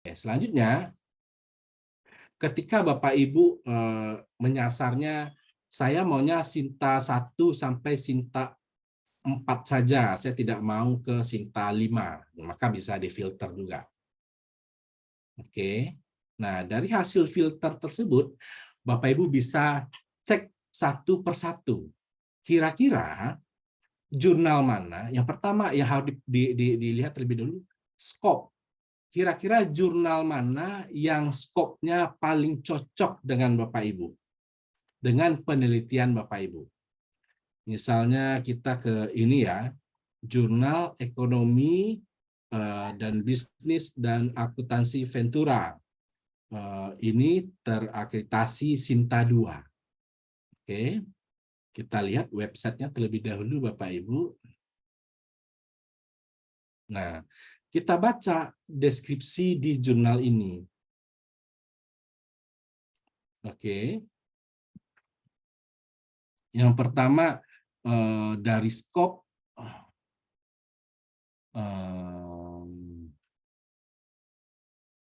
Selanjutnya, ketika Bapak Ibu menyasarnya, saya maunya Sinta 1 sampai Sinta 4 saja, saya tidak mau ke Sinta 5, maka bisa difilter juga. Oke. Nah, dari hasil filter tersebut, Bapak Ibu bisa cek satu persatu. Kira-kira jurnal mana, yang pertama yang harus dilihat terlebih dahulu, scope. Kira-kira jurnal mana yang skopnya paling cocok dengan Bapak Ibu, dengan penelitian Bapak Ibu. Misalnya kita ke ini ya, Jurnal Ekonomi dan Bisnis dan Akuntansi Ventura. Ini terakreditasi Sinta 2. Oke, kita lihat websitenya terlebih dahulu Bapak Ibu. Nah, kita baca deskripsi di jurnal ini. Oke. Yang pertama dari skop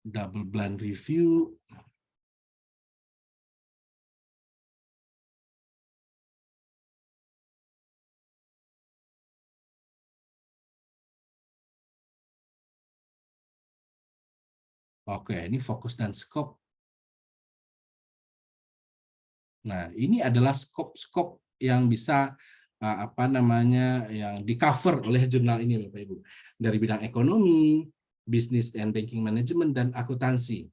double blind review. Oke, ini fokus dan skop. Nah, ini adalah skop-skop yang bisa yang di-cover oleh jurnal ini Bapak Ibu. Dari bidang ekonomi, business and banking management dan akuntansi.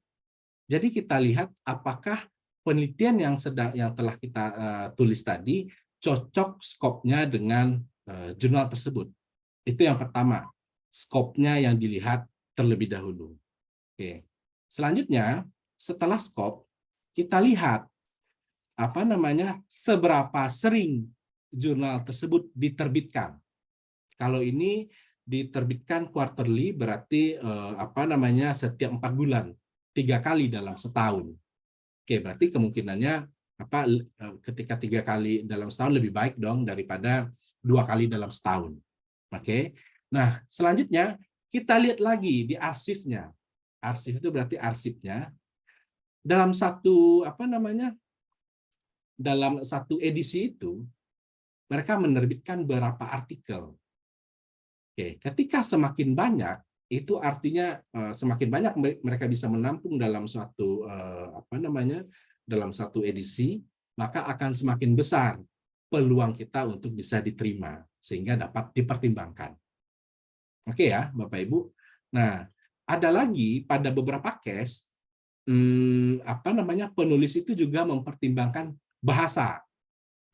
Jadi kita lihat apakah penelitian yang telah kita tulis tadi cocok skopnya dengan jurnal tersebut. Itu yang pertama, skopnya yang dilihat terlebih dahulu. Oke. Selanjutnya, setelah skop, kita lihat seberapa sering jurnal tersebut diterbitkan. Kalau ini diterbitkan quarterly, berarti setiap 4 bulan, 3 kali dalam setahun. Oke, berarti kemungkinannya ketika 3 kali dalam setahun lebih baik dong daripada 2 kali dalam setahun. Oke. Nah, selanjutnya kita lihat lagi di arsipnya. Arsip itu berarti arsipnya dalam dalam satu edisi itu mereka menerbitkan berapa artikel. Oke, ketika semakin banyak, itu artinya semakin banyak mereka bisa menampung dalam dalam satu edisi, maka akan semakin besar peluang kita untuk bisa diterima sehingga dapat dipertimbangkan. Oke ya, Bapak Ibu. Nah, ada lagi pada beberapa case penulis itu juga mempertimbangkan bahasa.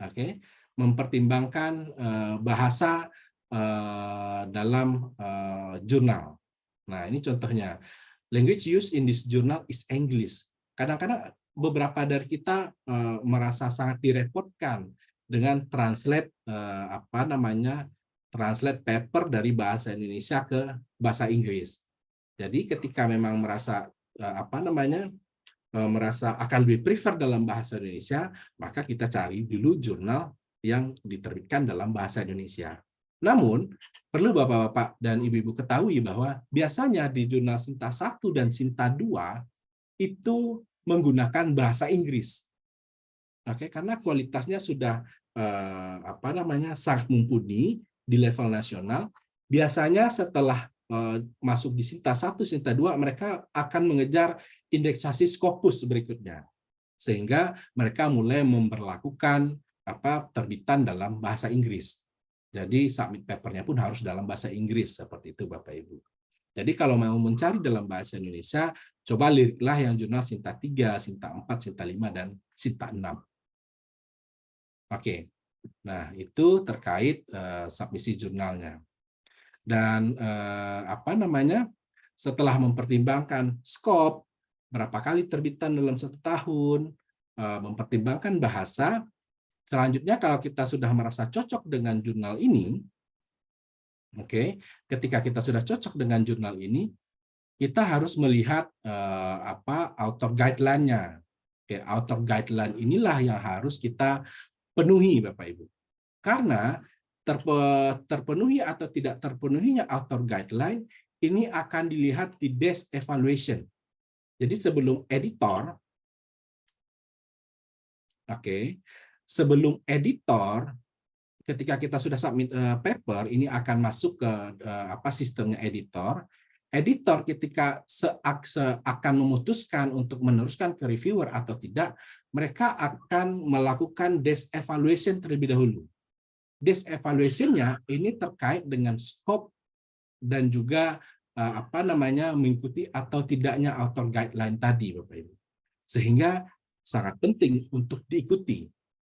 Oke, mempertimbangkan bahasa dalam jurnal. Nah, ini contohnya. Language used in this journal is English. Kadang-kadang beberapa dari kita merasa sangat direpotkan dengan translate translate paper dari bahasa Indonesia ke bahasa Inggris. Jadi ketika memang merasa merasa akan lebih prefer dalam bahasa Indonesia, maka kita cari dulu jurnal yang diterbitkan dalam bahasa Indonesia. Namun, perlu Bapak-Bapak dan Ibu-Ibu ketahui bahwa biasanya di jurnal Sinta 1 dan Sinta 2 itu menggunakan bahasa Inggris. Oke, karena kualitasnya sudah sangat mumpuni di level nasional. Biasanya setelah masuk di Sinta 1, Sinta 2, mereka akan mengejar indeksasi Scopus berikutnya. Sehingga mereka mulai memperlakukan terbitan dalam bahasa Inggris. Jadi submit papernya pun harus dalam bahasa Inggris, seperti itu Bapak Ibu. Jadi kalau mau mencari dalam bahasa Indonesia, coba liriklah yang jurnal Sinta 3, Sinta 4, Sinta 5, dan Sinta 6. Oke, nah itu terkait submisi jurnalnya. Dan setelah mempertimbangkan skop, berapa kali terbitan dalam 1 tahun, mempertimbangkan bahasa. Selanjutnya kalau kita sudah merasa cocok dengan jurnal ini, oke, ketika kita sudah cocok dengan jurnal ini, kita harus melihat author guideline-nya. Oke, author guideline inilah yang harus kita penuhi Bapak Ibu. Karena terpenuhi atau tidak terpenuhinya author guideline ini akan dilihat di desk evaluation. Jadi sebelum editor, sebelum editor, ketika kita sudah submit paper, ini akan masuk ke sistemnya editor. Editor ketika akan memutuskan untuk meneruskan ke reviewer atau tidak, mereka akan melakukan desk evaluation terlebih dahulu. Desk evaluation-nya ini terkait dengan scope dan juga mengikuti atau tidaknya author guideline tadi, Bapak Ibu. Sehingga sangat penting untuk diikuti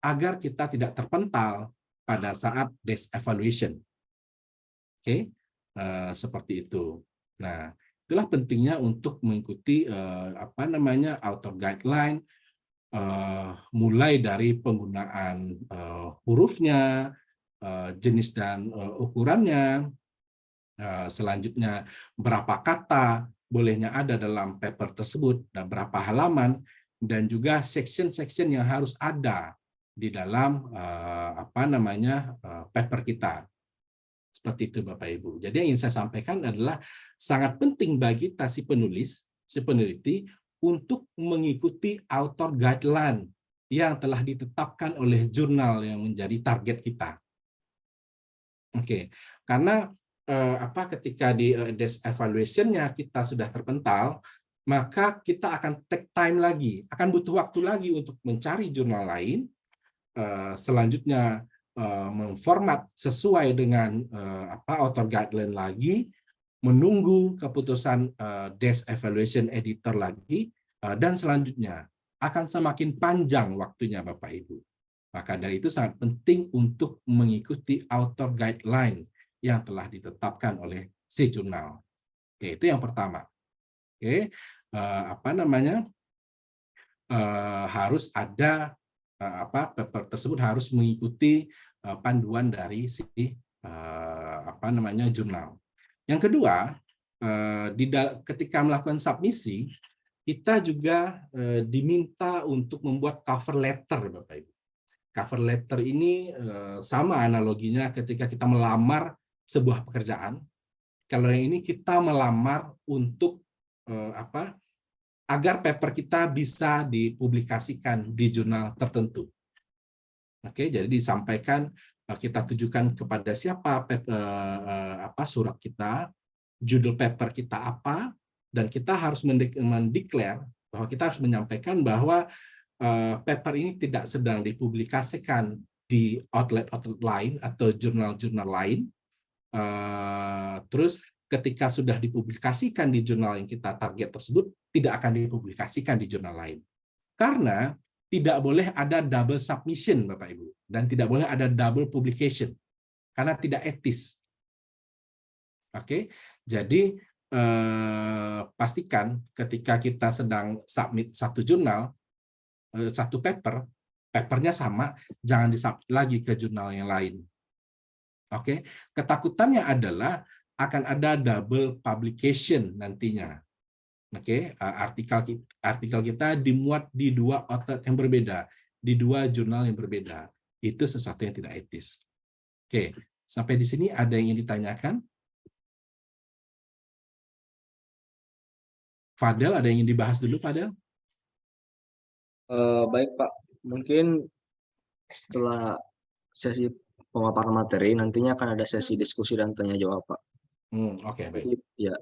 agar kita tidak terpental pada saat desk evaluation. Seperti itu. Nah, itulah pentingnya untuk mengikuti author guideline, mulai dari penggunaan hurufnya, jenis dan ukurannya, selanjutnya berapa kata bolehnya ada dalam paper tersebut dan berapa halaman, dan juga section-section yang harus ada di dalam paper kita. Seperti itu Bapak Ibu. Jadi yang ingin saya sampaikan adalah sangat penting bagi kita si peneliti untuk mengikuti author guideline yang telah ditetapkan oleh jurnal yang menjadi target kita. Karena ketika di desk evaluation-nya kita sudah terpental, maka kita akan take time lagi, akan butuh waktu lagi untuk mencari jurnal lain, selanjutnya memformat sesuai dengan author guideline lagi, menunggu keputusan desk evaluation editor lagi, dan selanjutnya akan semakin panjang waktunya Bapak Ibu. Maka dari itu sangat penting untuk mengikuti author guideline yang telah ditetapkan oleh si jurnal. Itu yang pertama. Harus ada paper tersebut harus mengikuti panduan dari si jurnal. Yang kedua, ketika melakukan submisi, kita juga diminta untuk membuat cover letter, Bapak Ibu. Cover letter ini sama analoginya ketika kita melamar sebuah pekerjaan. Kalau yang ini kita melamar untuk agar paper kita bisa dipublikasikan di jurnal tertentu. Jadi disampaikan, kita tujukan kepada siapa surat kita, judul paper kita apa, dan kita harus mendeklar bahwa kita harus menyampaikan bahwa paper ini tidak sedang dipublikasikan di outlet-outlet lain atau jurnal-jurnal lain. Terus ketika sudah dipublikasikan di jurnal yang kita target tersebut, tidak akan dipublikasikan di jurnal lain. Karena tidak boleh ada double submission, Bapak Ibu, dan tidak boleh ada double publication, karena tidak etis. Jadi pastikan ketika kita sedang submit satu jurnal, satu papernya sama, jangan disubmit lagi ke jurnal yang lain. Ketakutannya adalah akan ada double publication nantinya. Artikel kita dimuat di dua outlet yang berbeda, di dua jurnal yang berbeda. Itu sesuatu yang tidak etis. Sampai di sini ada yang ingin ditanyakan? Fadel, ada yang ingin dibahas dulu, Fadel? Baik Pak, mungkin setelah sesi pemaparan materi, nantinya akan ada sesi diskusi dan tanya jawab Pak. Baik. Ya.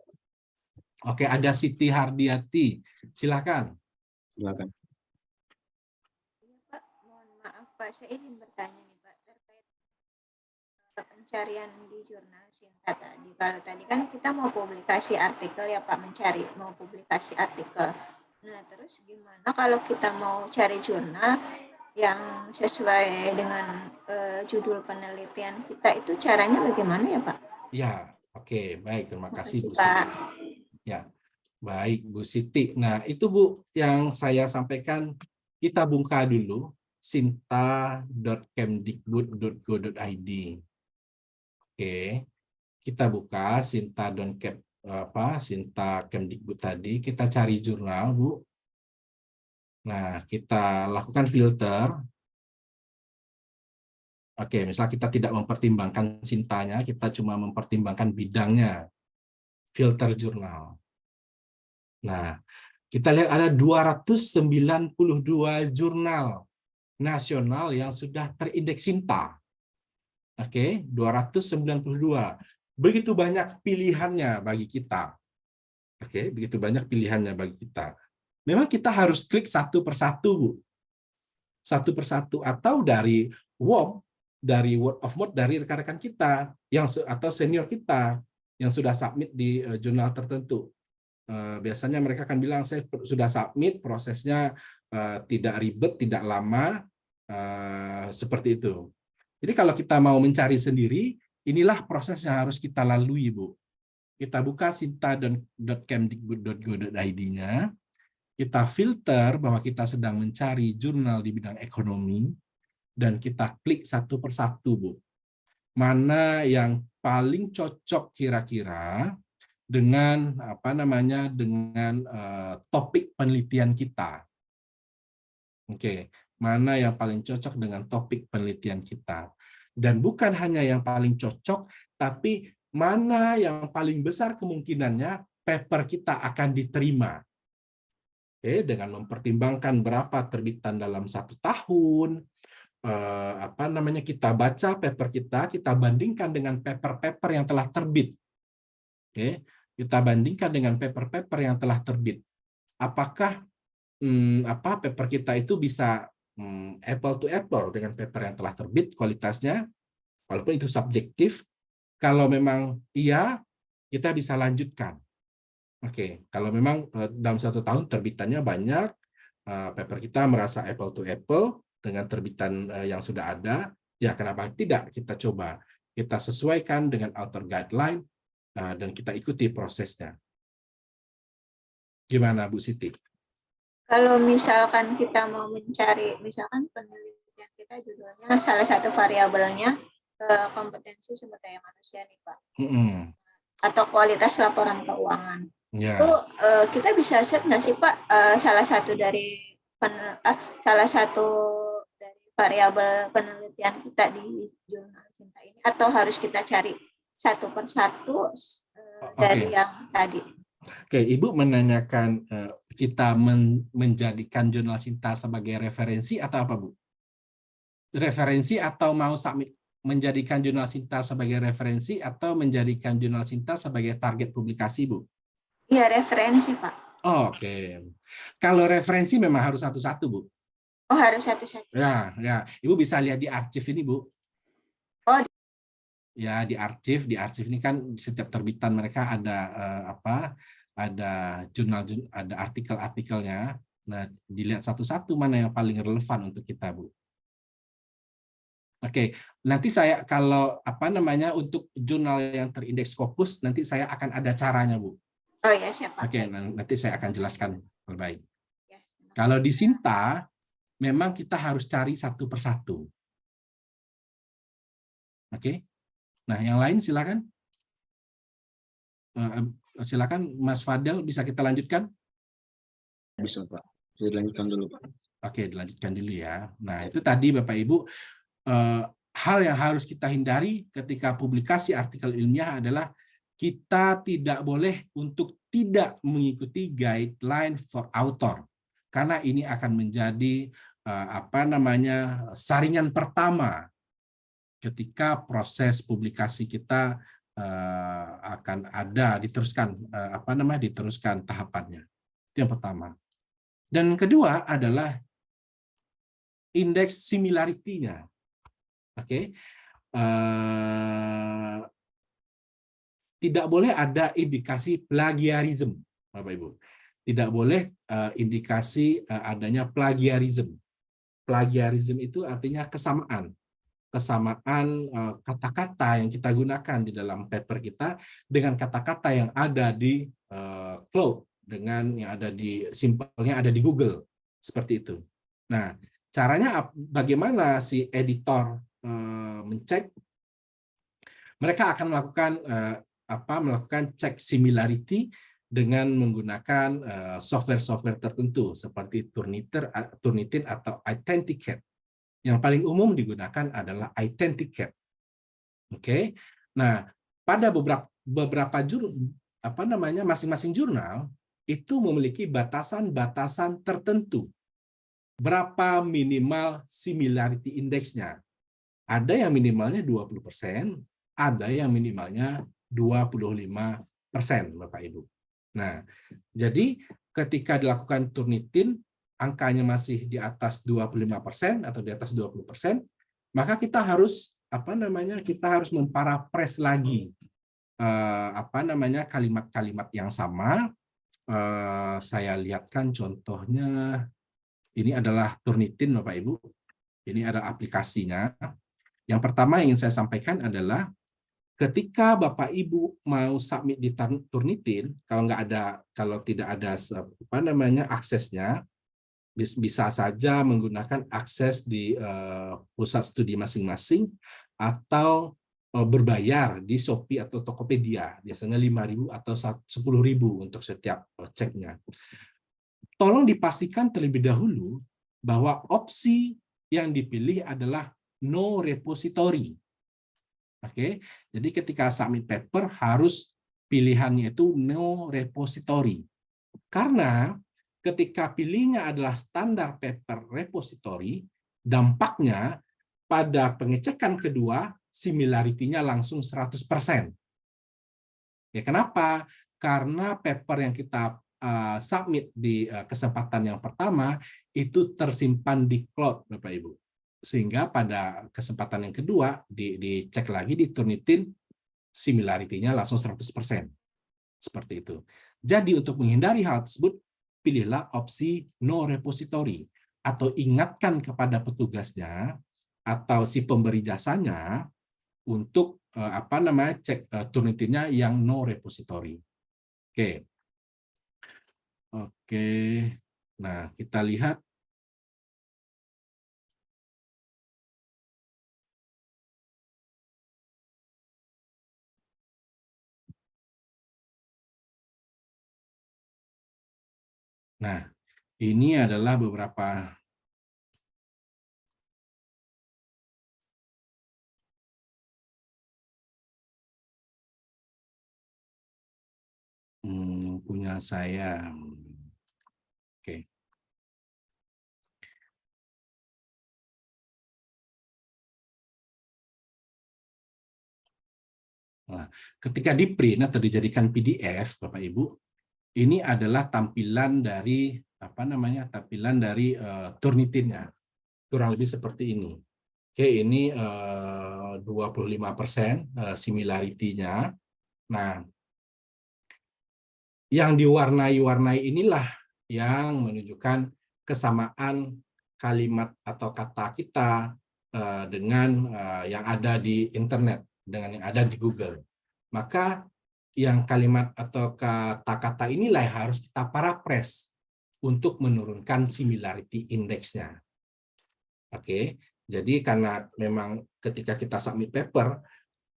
Ada Siti Hardiati, silakan. Silakan. Pak, mohon maaf Pak, saya izin bertanya nih Pak terkait pencarian di jurnal Sinta tadi. Kalau tadi kan kita mau publikasi artikel ya Pak, mau publikasi artikel. Nah terus gimana kalau kita mau cari jurnal yang sesuai dengan judul penelitian kita, itu caranya bagaimana ya Pak? Ya, baik, terima kasih Bu Pak. Siti. Ya, baik Bu Siti. Nah, itu Bu yang saya sampaikan, kita buka dulu sinta.kemdikbud.go.id. Kita buka Sinta Kemdikbud tadi, kita cari jurnal, Bu. Nah, kita lakukan filter. Misal kita tidak mempertimbangkan Sintanya, kita cuma mempertimbangkan bidangnya. filter jurnal. Nah, kita lihat ada 292 jurnal nasional yang sudah terindeks Sinta. Oke, 292. Begitu banyak pilihannya bagi kita. Oke, begitu banyak pilihannya bagi kita. Memang kita harus klik satu persatu, Bu. Satu persatu, atau dari word of mouth dari rekan-rekan kita atau senior kita yang sudah submit di jurnal tertentu. Biasanya mereka akan bilang, saya sudah submit, prosesnya tidak ribet, tidak lama, seperti itu. Jadi kalau kita mau mencari sendiri, inilah proses yang harus kita lalui, Bu. Kita buka sinta.kemdikbud.go.id-nya, kita filter bahwa kita sedang mencari jurnal di bidang ekonomi, dan kita klik satu persatu, Bu. Mana yang paling cocok kira-kira dengan dengan topik penelitian kita. Oke, mana yang paling cocok dengan topik penelitian kita. Dan bukan hanya yang paling cocok, tapi mana yang paling besar kemungkinannya paper kita akan diterima. Oke, dengan mempertimbangkan berapa terbitan dalam 1 tahun, kita baca paper kita bandingkan dengan paper-paper yang telah terbit. Oke, kita bandingkan dengan paper-paper yang telah terbit. Apakah paper kita itu bisa apple to apple dengan paper yang telah terbit kualitasnya, walaupun itu subjektif. Kalau memang iya, kita bisa lanjutkan. Oke, kalau memang dalam 1 tahun terbitannya banyak, paper kita merasa apple to apple dengan terbitan yang sudah ada, ya kenapa tidak kita coba. Kita sesuaikan dengan author guideline, dan kita ikuti prosesnya. Gimana, Bu Siti? Kalau misalkan kita mau mencari, misalkan penelitian kita judulnya salah satu variabelnya kompetensi sumber daya manusia nih, Pak. Atau kualitas laporan keuangan. Ya. Itu kita bisa set nggak sih, Pak, salah satu dari variabel penelitian kita di jurnal Sinta ini, atau harus kita cari satu persatu dari yang tadi? Oke, Ibu menanyakan kita menjadikan jurnal Sinta sebagai referensi atau apa, Bu? Referensi atau mau submit menjadikan jurnal Sinta sebagai referensi atau menjadikan jurnal Sinta sebagai target publikasi, Bu? Iya, referensi, Pak. Oh, oke. Kalau referensi memang harus satu-satu, Bu. Oh, harus satu-satu. Ya. Ibu bisa lihat di arsip ini, Bu. Oh. Ya, di arsip ini kan setiap terbitan mereka ada ada jurnal, ada artikel-artikelnya. Nah, dilihat satu-satu mana yang paling relevan untuk kita, Bu. Oke, nanti saya kalau untuk jurnal yang terindeks Scopus, nanti saya akan ada caranya, Bu. Oh ya, siapa? Oke, nanti saya akan jelaskan lebih baik. Ya. Kalau di Sinta, memang kita harus cari satu persatu. Oke. Nah, yang lain silakan. Silakan, Mas Fadel, bisa kita lanjutkan? Bisa, Pak. Bisa dilanjutkan dulu, Pak. Oke, dilanjutkan dulu ya. Nah, itu tadi Bapak Ibu, hal yang harus kita hindari ketika publikasi artikel ilmiah adalah kita tidak boleh untuk tidak mengikuti guideline for author, karena ini akan menjadi saringan pertama ketika proses publikasi kita akan diteruskan tahapannya. Itu yang pertama. Dan yang kedua adalah indeks similarity-nya. Oke. Tidak boleh ada indikasi plagiarisme, Bapak Ibu. Tidak boleh indikasi adanya plagiarisme. Plagiarisme itu artinya kesamaan kata-kata yang kita gunakan di dalam paper kita dengan kata-kata yang ada di cloud, dengan yang ada di simpelnya ada di Google, seperti itu. Nah, caranya bagaimana si editor mencek? Mereka akan melakukan cek similarity dengan menggunakan software-software tertentu seperti Turnitin atau Authenticate. Yang paling umum digunakan adalah Authenticate. Oke. Nah, pada beberapa masing-masing jurnal itu memiliki batasan-batasan tertentu. Berapa minimal similarity index-nya? Ada yang minimalnya 20%, ada yang minimalnya 25%, Bapak Ibu. Nah, jadi ketika dilakukan Turnitin, angkanya masih di atas 25% atau di atas 20%, maka kita harus kita harus memparaphrase lagi kalimat-kalimat yang sama. Saya lihatkan contohnya. Ini adalah Turnitin, Bapak Ibu. Ini adalah aplikasinya. Yang pertama yang ingin saya sampaikan adalah ketika Bapak Ibu mau submit di Turnitin, kalau tidak ada aksesnya, bisa saja menggunakan akses di pusat studi masing-masing atau berbayar di Shopee atau Tokopedia, biasanya 5.000 atau 10.000 untuk setiap ceknya. Tolong dipastikan terlebih dahulu bahwa opsi yang dipilih adalah no repository. Oke, jadi ketika submit paper harus pilihannya itu no repository. Karena ketika pilihnya adalah standar paper repository, dampaknya pada pengecekan kedua similarity-nya langsung 100%. Ya, kenapa? Karena paper yang kita submit di kesempatan yang pertama itu tersimpan di cloud, Bapak Ibu. Sehingga pada kesempatan yang kedua dicek lagi di Turnitin, similarity-nya langsung 100%. Seperti itu. Jadi untuk menghindari hal tersebut, pilihlah opsi no repository atau ingatkan kepada petugasnya atau si pemberi jasanya untuk cek Turnitin-nya yang no repository. Oke. Nah, kita lihat. Nah, ini adalah beberapa punya saya. Oke. Nah, ketika di print atau dijadikan PDF, Bapak Ibu, ini adalah tampilan dari Turnitin-nya. Kurang lebih seperti ini. Oke, ini 25% similarity-nya. Nah, yang diwarnai-warnai inilah yang menunjukkan kesamaan kalimat atau kata kita dengan yang ada di internet, dengan yang ada di Google. Maka yang kalimat atau kata-kata inilah yang harus kita paraphrase untuk menurunkan similarity index-nya. Oke, jadi karena memang ketika kita submit paper,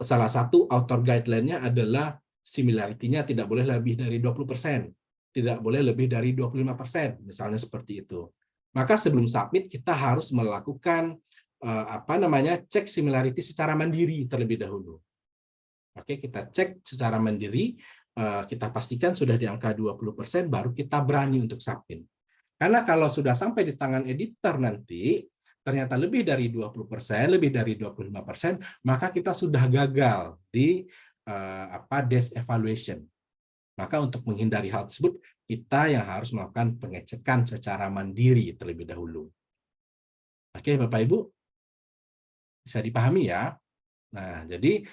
salah satu author guideline-nya adalah similarity-nya tidak boleh lebih dari 20%, tidak boleh lebih dari 25%, misalnya seperti itu. Maka sebelum submit kita harus melakukan cek similarity secara mandiri terlebih dahulu. Oke, kita cek secara mandiri, kita pastikan sudah di angka 20%, baru kita berani untuk submit. Karena kalau sudah sampai di tangan editor nanti, ternyata lebih dari 20%, lebih dari 25%, maka kita sudah gagal di desk evaluation. Maka untuk menghindari hal tersebut, kita yang harus melakukan pengecekan secara mandiri terlebih dahulu. Oke, Bapak Ibu, bisa dipahami ya. Nah, jadi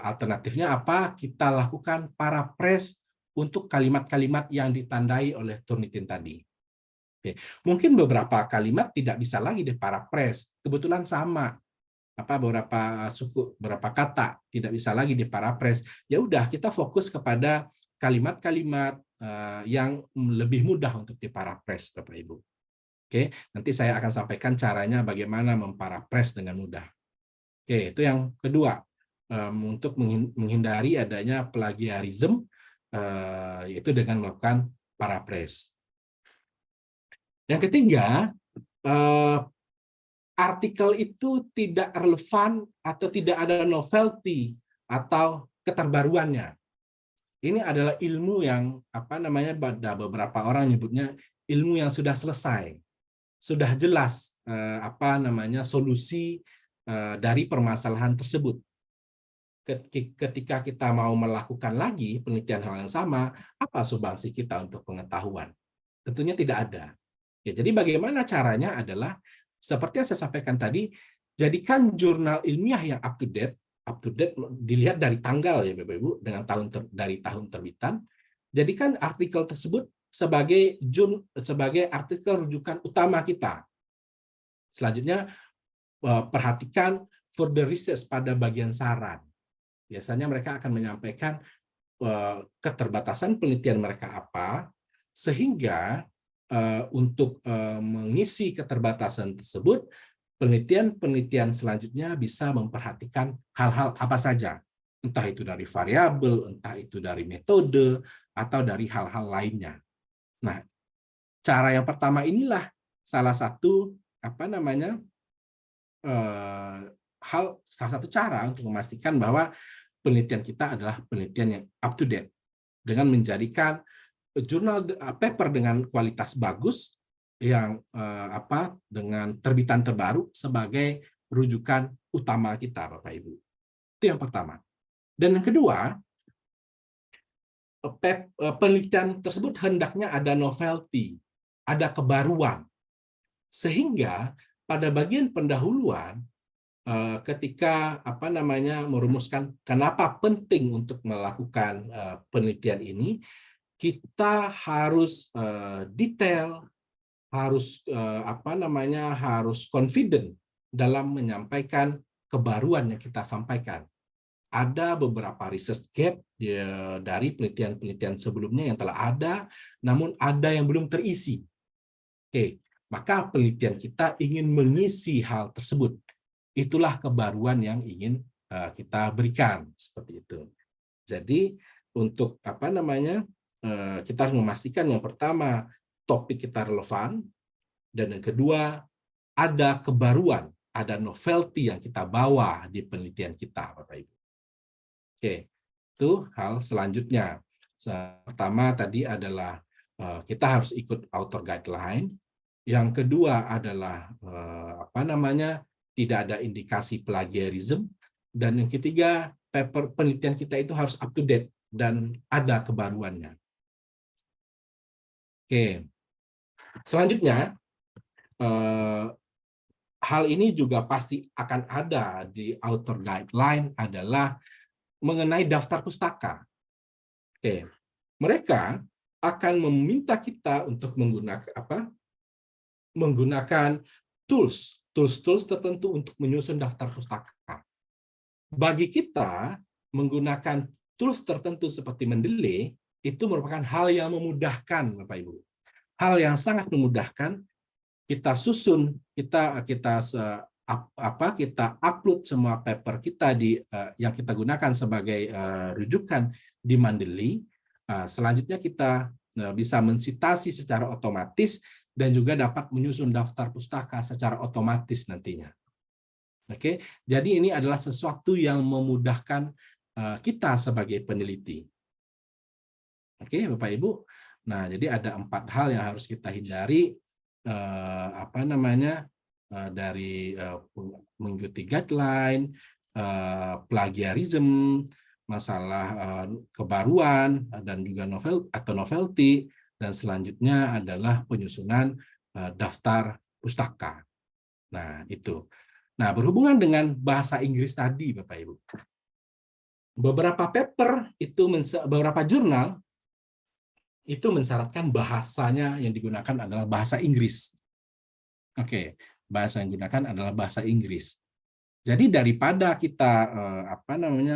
alternatifnya apa? Kita lakukan paraphrase untuk kalimat-kalimat yang ditandai oleh Turnitin tadi. Oke. Mungkin beberapa kalimat tidak bisa lagi diparaphrase, kebetulan sama. Beberapa kata tidak bisa lagi diparaphrase. Ya udah, kita fokus kepada kalimat-kalimat yang lebih mudah untuk diparaphrase, Bapak Ibu. Oke, nanti saya akan sampaikan caranya bagaimana memparaphrase dengan mudah. Oke, itu yang kedua, untuk menghindari adanya plagiarisme, yaitu dengan melakukan paraphrase. Yang ketiga, artikel itu tidak relevan atau tidak ada novelty atau keterbaruannya. Ini adalah ilmu yang ada beberapa orang nyebutnya ilmu yang sudah selesai, sudah jelas solusi dari permasalahan tersebut. Ketika kita mau melakukan lagi penelitian hal yang sama, apa sumbangsi kita untuk pengetahuan? Tentunya tidak ada. Ya, jadi bagaimana caranya adalah seperti yang saya sampaikan tadi, jadikan jurnal ilmiah yang up to date dilihat dari tanggal ya Bapak Ibu dengan dari tahun terbitan. Jadikan artikel tersebut sebagai artikel rujukan utama kita. Selanjutnya perhatikan further research pada bagian saran. Biasanya mereka akan menyampaikan keterbatasan penelitian mereka apa, sehingga untuk mengisi keterbatasan tersebut, penelitian selanjutnya bisa memperhatikan hal-hal apa saja, entah itu dari variabel, entah itu dari metode, atau dari hal-hal lainnya. Nah, cara yang pertama inilah salah satu salah satu cara untuk memastikan bahwa penelitian kita adalah penelitian yang up to date dengan menjadikan jurnal paper dengan kualitas bagus yang dengan terbitan terbaru sebagai rujukan utama kita, Bapak Ibu. Itu yang pertama. Dan yang kedua, penelitian tersebut hendaknya ada novelty, ada kebaruan. Sehingga pada bagian pendahuluan ketika merumuskan kenapa penting untuk melakukan penelitian ini, kita harus detail, harus harus confident dalam menyampaikan kebaruan yang kita sampaikan. Ada beberapa research gap dari penelitian-penelitian sebelumnya yang telah ada, namun ada yang belum terisi. Oke, maka penelitian kita ingin mengisi hal tersebut. Itulah kebaruan yang ingin kita berikan, seperti itu. Jadi untuk kita harus memastikan yang pertama topik kita relevan, dan yang kedua ada kebaruan, ada novelty yang kita bawa di penelitian kita, Bapak Ibu. Oke, itu hal selanjutnya. Pertama tadi adalah kita harus ikut author guideline. Yang kedua adalah tidak ada indikasi plagiarism, dan yang ketiga paper penelitian kita itu harus up to date dan ada kebaruannya. Oke, selanjutnya hal ini juga pasti akan ada di author guideline adalah mengenai daftar pustaka. Oke, mereka akan meminta kita untuk menggunakan tools tertentu untuk menyusun daftar pustaka. Bagi kita, menggunakan tools tertentu seperti Mendeley itu merupakan hal yang memudahkan, Bapak Ibu. Hal yang sangat memudahkan. Kita susun, kita upload semua paper kita yang kita gunakan sebagai rujukan di Mendeley. Selanjutnya kita bisa mensitasi secara otomatis dan juga dapat menyusun daftar pustaka secara otomatis nantinya. Oke, jadi ini adalah sesuatu yang memudahkan kita sebagai peneliti. Oke, Bapak Ibu. Nah, jadi ada 4 hal yang harus kita hindari dari mengikuti guideline, plagiarism, masalah kebaruan dan juga novelty. Dan selanjutnya adalah penyusunan daftar pustaka. Nah, itu. Nah, berhubungan dengan bahasa Inggris tadi, Bapak Ibu. Beberapa paper itu, beberapa jurnal itu mensyaratkan bahasanya yang digunakan adalah bahasa Inggris. Oke, bahasa yang digunakan adalah bahasa Inggris. Jadi daripada kita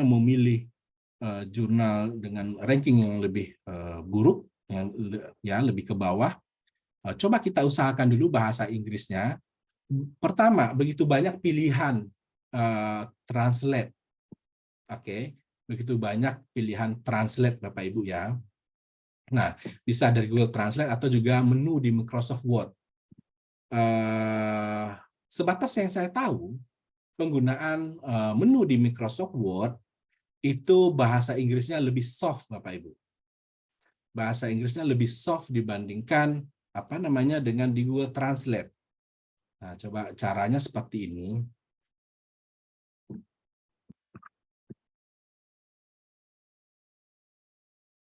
memilih jurnal dengan ranking yang lebih buruk, yang lebih ke bawah, coba kita usahakan dulu bahasa Inggrisnya. Pertama, begitu banyak pilihan translate. Oke, begitu banyak pilihan translate, Bapak Ibu ya. Nah, bisa dari Google Translate atau juga menu di Microsoft Word. Sebatas yang saya tahu, penggunaan menu di Microsoft Word itu bahasa Inggrisnya lebih soft, Bapak Ibu. Bahasa Inggrisnya lebih soft dibandingkan dengan di Google Translate. Nah, coba caranya seperti ini.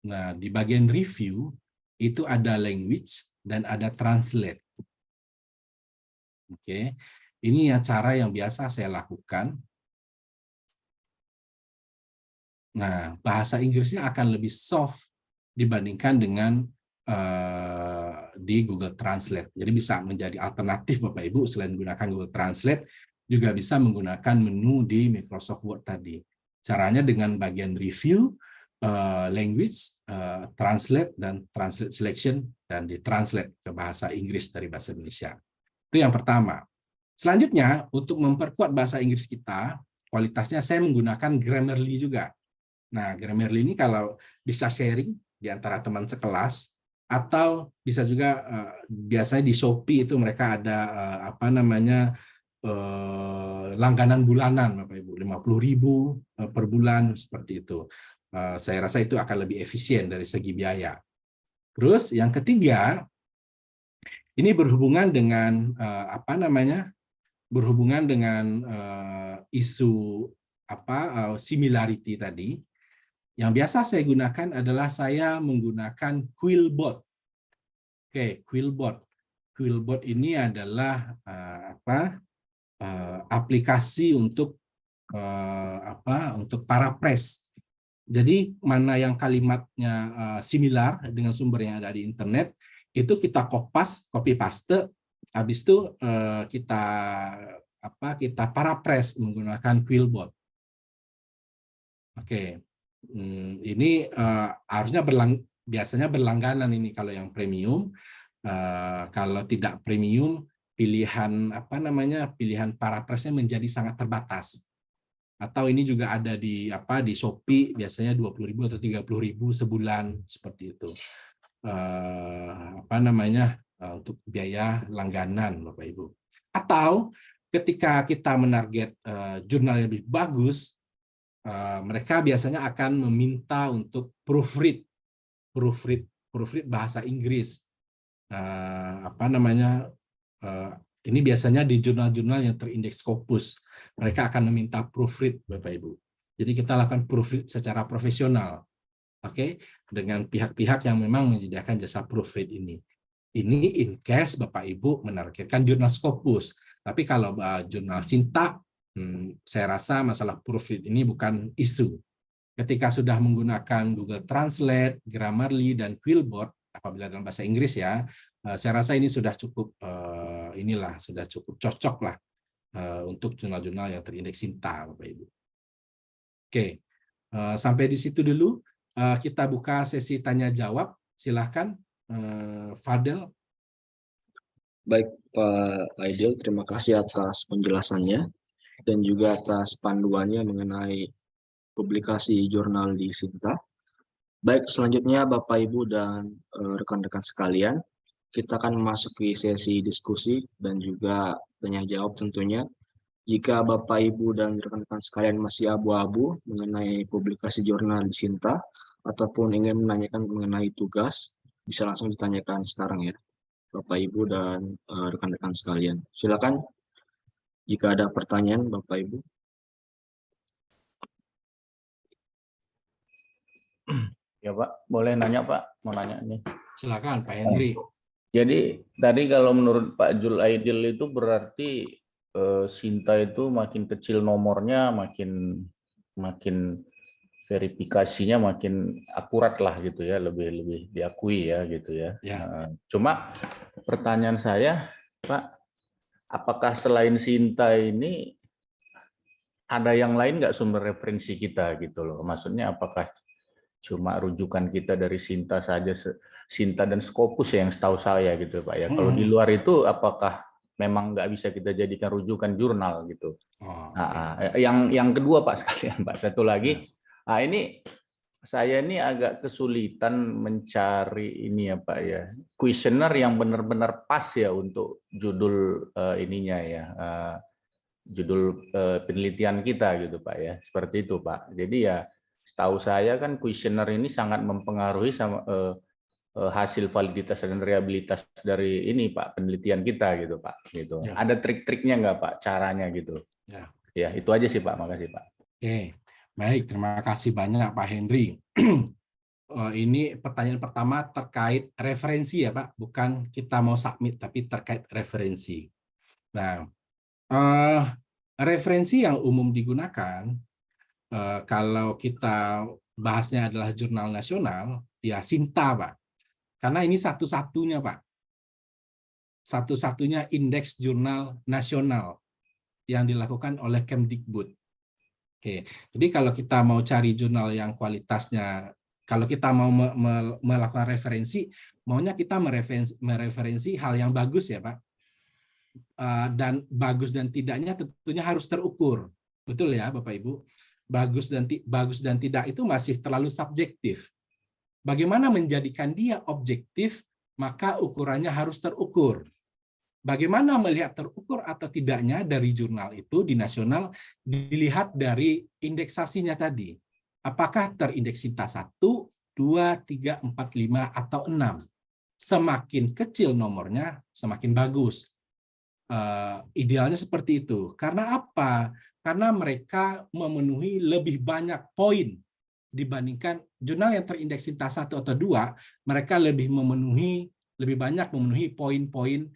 Nah, di bagian review itu ada language dan ada translate. Oke. Ini ya cara yang biasa saya lakukan. Nah, bahasa Inggrisnya akan lebih soft dibandingkan dengan di Google Translate. Jadi bisa menjadi alternatif Bapak Ibu, selain menggunakan Google Translate, juga bisa menggunakan menu di Microsoft Word tadi. Caranya dengan bagian review, language, translate, dan translate selection, dan ditranslate ke bahasa Inggris dari bahasa Indonesia. Itu yang pertama. Selanjutnya, untuk memperkuat bahasa Inggris kita, kualitasnya saya menggunakan Grammarly juga. Nah, Grammarly ini kalau bisa sharing di antara teman sekelas, atau bisa juga biasanya di Shopee itu mereka ada langganan bulanan, Bapak Ibu, 50.000 per bulan seperti itu. Saya rasa itu akan lebih efisien dari segi biaya. Terus yang ketiga, ini berhubungan dengan isu similarity tadi. Yang biasa saya gunakan adalah saya menggunakan Quillbot. Oke, Quillbot. Quillbot ini adalah aplikasi untuk paraphrase. Jadi mana yang kalimatnya similar dengan sumber yang ada di internet, itu kita copy paste, habis itu kita paraphrase menggunakan Quillbot. Oke. Ini harusnya biasanya berlangganan ini kalau yang premium. Kalau tidak premium, pilihan paraphrase-nya menjadi sangat terbatas. Atau ini juga ada di Shopee, biasanya 20.000 atau 30.000 sebulan seperti itu. Untuk biaya langganan, Bapak Ibu. Atau ketika kita menarget jurnal yang lebih bagus, mereka biasanya akan meminta untuk proofread bahasa Inggris. Ini biasanya di jurnal-jurnal yang terindeks Scopus. Mereka akan meminta proofread, Bapak Ibu. Jadi kita lakukan proofread secara profesional, dengan pihak-pihak yang memang menyediakan jasa proofread ini. Ini in case Bapak Ibu menargetkan jurnal Scopus. Tapi kalau jurnal Sinta, saya rasa masalah proofread ini bukan isu. Ketika sudah menggunakan Google Translate, Grammarly, dan Quillbot, apabila dalam bahasa Inggris ya, saya rasa ini sudah cukup sudah cukup cocok lah untuk jurnal-jurnal yang terindeks Sinta, Bapak Ibu. Oke, sampai di situ dulu. Kita buka sesi tanya jawab. Silahkan, Fadel. Baik, Pak Aidil, terima kasih atas penjelasannya dan juga atas panduannya mengenai publikasi jurnal di Sinta. Baik, selanjutnya Bapak, Ibu, dan rekan-rekan sekalian, kita akan memasuki sesi diskusi dan juga tanya jawab tentunya. Jika Bapak, Ibu, dan rekan-rekan sekalian masih abu-abu mengenai publikasi jurnal di Sinta, ataupun ingin menanyakan mengenai tugas, bisa langsung ditanyakan sekarang ya, Bapak, Ibu, dan rekan-rekan sekalian. Silakan jika ada pertanyaan, Bapak, Ibu. Ya Pak, boleh nanya Pak, mau nanya nih. Silakan Pak Hendri. Jadi tadi kalau menurut Pak Jul Aidil itu berarti Sinta itu makin kecil nomornya, makin verifikasinya makin akurat lah gitu ya, lebih diakui ya gitu ya. Ya. Cuma pertanyaan saya, Pak, apakah selain Sinta ini ada yang lain nggak sumber referensi kita gitu loh? Maksudnya apakah cuma rujukan kita dari Sinta saja, Sinta dan Scopus yang setahu saya gitu Pak ya. Kalau di luar itu apakah memang nggak bisa kita jadikan rujukan jurnal gitu? Yang kedua Pak sekalian Pak, satu lagi, ini saya ini agak kesulitan mencari ini ya Pak ya, kuesioner yang benar-benar pas ya untuk judul ininya ya, judul penelitian kita gitu Pak ya, seperti itu Pak. Jadi ya setahu saya kan kuesioner ini sangat mempengaruhi sama hasil validitas dan reliabilitas dari ini Pak, penelitian kita gitu Pak. Gitu. Ya. Ada trik-triknya nggak Pak, caranya gitu? Ya. Ya itu aja sih Pak, makasih Pak. Oke, baik, terima kasih banyak Pak Hendri. Ini pertanyaan pertama terkait referensi ya Pak, bukan kita mau submit tapi terkait referensi. Nah, referensi yang umum digunakan kalau kita bahasnya adalah jurnal nasional, ya SINTA Pak. Karena ini satu-satunya Pak, satu-satunya indeks jurnal nasional yang dilakukan oleh Kemdikbud. Oke, jadi kalau kita mau cari jurnal yang kualitasnya, kalau kita mau melakukan referensi, maunya kita mereferensi hal yang bagus ya Pak. Dan bagus dan tidaknya tentunya harus terukur. Betul ya Bapak Ibu? Bagus dan tidak itu masih terlalu subjektif. Bagaimana menjadikan dia objektif, maka ukurannya harus terukur. Bagaimana melihat terukur atau tidaknya dari jurnal itu di nasional dilihat dari indeksasinya tadi. Apakah terindeks SINTA 1, 2, 3, 4, 5, atau 6. Semakin kecil nomornya, semakin bagus. Idealnya seperti itu. Karena apa? Karena mereka memenuhi lebih banyak poin dibandingkan jurnal yang terindeks SINTA 1 atau 2, mereka lebih banyak memenuhi poin-poin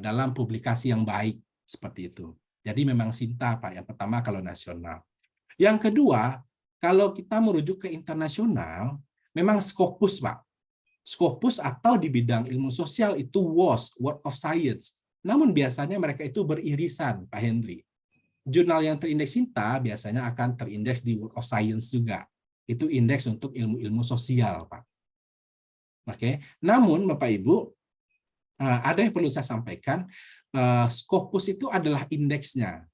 dalam publikasi yang baik seperti itu. Jadi memang SINTA Pak yang pertama kalau nasional. Yang kedua, kalau kita merujuk ke internasional, memang Scopus Pak. Scopus atau di bidang ilmu sosial itu WOS, World of Science. Namun biasanya mereka itu beririsan Pak Hendri. Jurnal yang terindeks SINTA biasanya akan terindeks di World of Science juga. Itu indeks untuk ilmu-ilmu sosial Pak. Oke. Namun Bapak Ibu, ada yang perlu saya sampaikan, Scopus itu adalah indeksnya.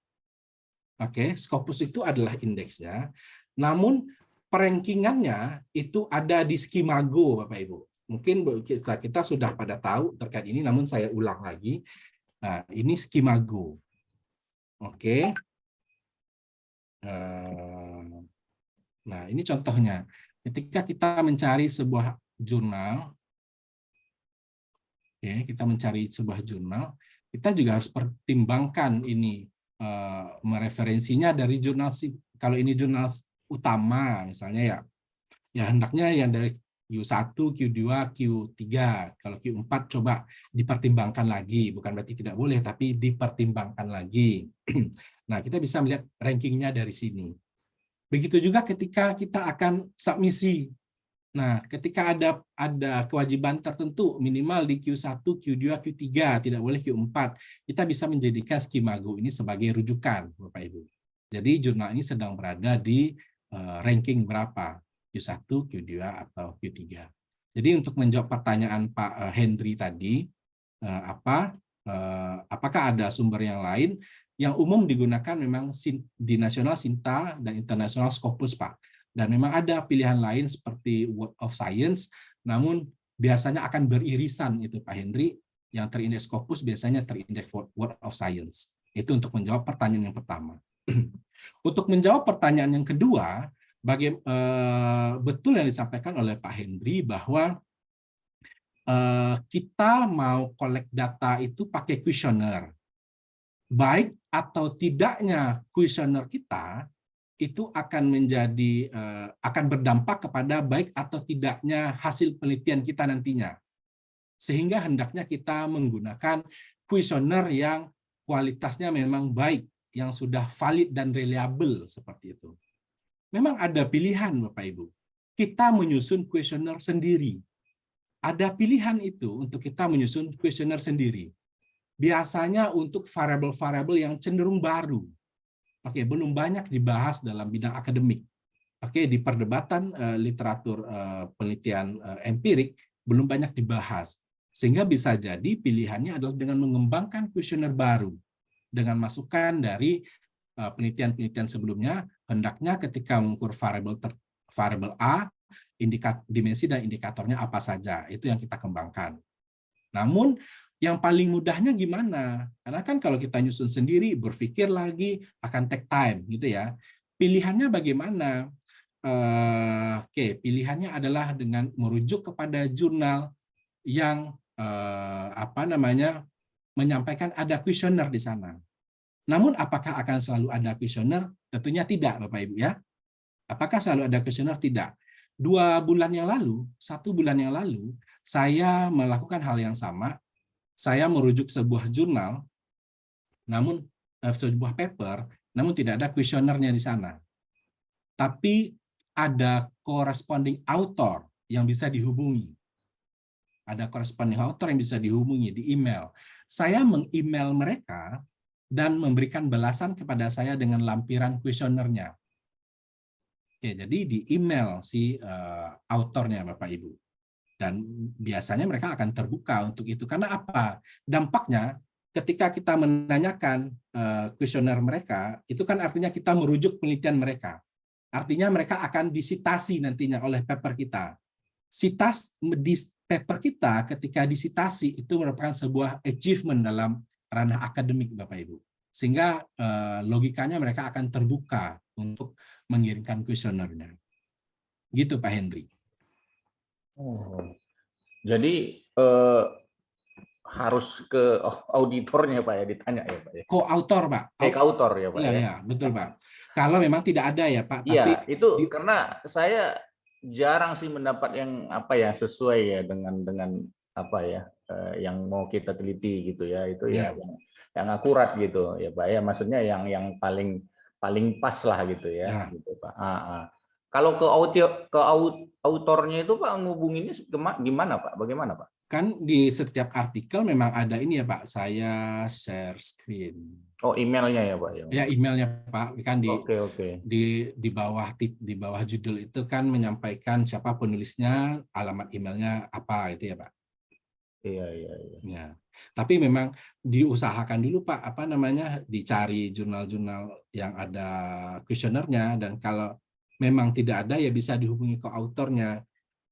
Oke, Scopus itu adalah indeksnya. Namun perankingannya itu ada di Skimago, Bapak Ibu. Mungkin kita sudah pada tahu terkait ini, namun saya ulang lagi. Nah, ini Skimago. Oke. Nah, ini contohnya. Ketika kita mencari sebuah jurnal, kita mencari sebuah jurnal, kita juga harus pertimbangkan ini mereferensinya dari jurnal, kalau ini jurnal utama misalnya ya hendaknya yang dari Q1, Q2, Q3. Kalau Q4 coba dipertimbangkan lagi, bukan berarti tidak boleh, tapi dipertimbangkan lagi. Nah, kita bisa melihat rankingnya dari sini. Begitu juga ketika kita akan submisi. Nah, ketika ada kewajiban tertentu minimal di Q1, Q2, Q3, tidak boleh Q4, kita bisa menjadikan Skimago ini sebagai rujukan, Bapak Ibu. Jadi jurnal ini sedang berada di ranking berapa, Q1, Q2, atau Q3. Jadi untuk menjawab pertanyaan Pak Hendri tadi, apakah ada sumber yang lain? Yang umum digunakan memang di nasional SINTA dan internasional Scopus, Pak. Dan memang ada pilihan lain seperti World of Science, namun biasanya akan beririsan itu Pak Hendri, yang terindeks Scopus biasanya terindeks World of Science. Itu untuk menjawab pertanyaan yang pertama. Untuk menjawab pertanyaan yang kedua, betul yang disampaikan oleh Pak Hendri bahwa kita mau collect data itu pakai kuesioner. Baik atau tidaknya kuesioner kita itu akan akan berdampak kepada baik atau tidaknya hasil penelitian kita nantinya. Sehingga hendaknya kita menggunakan kuesioner yang kualitasnya memang baik, yang sudah valid dan reliable seperti itu. Memang ada pilihan Bapak Ibu. Kita menyusun kuesioner sendiri. Ada pilihan itu untuk kita menyusun kuesioner sendiri. Biasanya untuk variabel-variabel yang cenderung baru. Belum banyak dibahas dalam bidang akademik. Di perdebatan literatur penelitian empirik belum banyak dibahas. Sehingga bisa jadi pilihannya adalah dengan mengembangkan kuesioner baru. Dengan masukan dari penelitian-penelitian sebelumnya, hendaknya ketika mengukur variabel A, dimensi dan indikatornya apa saja. Itu yang kita kembangkan. Namun, yang paling mudahnya gimana? Karena kan kalau kita nyusun sendiri, berpikir lagi akan take time gitu ya. Pilihannya bagaimana? Oke, pilihannya adalah dengan merujuk kepada jurnal yang menyampaikan ada kuesioner di sana. Namun apakah akan selalu ada kuesioner? Tentunya tidak, Bapak Ibu ya. Apakah selalu ada kuesioner? Tidak. 1 bulan yang lalu, saya melakukan hal yang sama. Saya merujuk sebuah jurnal, namun sebuah paper, namun tidak ada kuesionernya di sana. Tapi ada corresponding author yang bisa dihubungi. Ada corresponding author yang bisa dihubungi di email. Saya meng-email mereka dan memberikan balasan kepada saya dengan lampiran kuesionernya. Oke, jadi di email si autornya Bapak Ibu. Dan biasanya mereka akan terbuka untuk itu. Karena apa? Dampaknya ketika kita menanyakan kuesioner mereka, itu kan artinya kita merujuk penelitian mereka. Artinya mereka akan disitasi nantinya oleh paper kita. Di paper kita ketika disitasi itu merupakan sebuah achievement dalam ranah akademik Bapak Ibu. Sehingga logikanya mereka akan terbuka untuk mengirimkan kuesionernya. Gitu Pak Hendri. Oh. Jadi harus ke auditornya Pak ya, ditanya ya Pak ya. Co-autor Pak. Autor ya Pak Iya, ya. ya, betul Pak. Kalau memang tidak ada ya Pak, tapi Iya, itu karena saya jarang sih mendapat yang sesuai ya dengan apa ya yang mau kita teliti gitu ya. Itu ya yang akurat gitu ya Pak ya. Maksudnya yang paling pas lah gitu ya, gitu Pak. Kalau ke autornya itu Pak ngubunginnya gimana Pak? Bagaimana Pak? Kan di setiap artikel memang ada ini ya Pak, saya share screen. Oh, emailnya ya Pak? Ya, emailnya Pak, kan Oke. di bawah judul itu kan menyampaikan siapa penulisnya, alamat emailnya apa itu ya Pak. Iya. Ya. Tapi memang diusahakan dulu Pak, dicari jurnal-jurnal yang ada kuesionernya, dan kalau memang tidak ada ya bisa dihubungi ke autornya.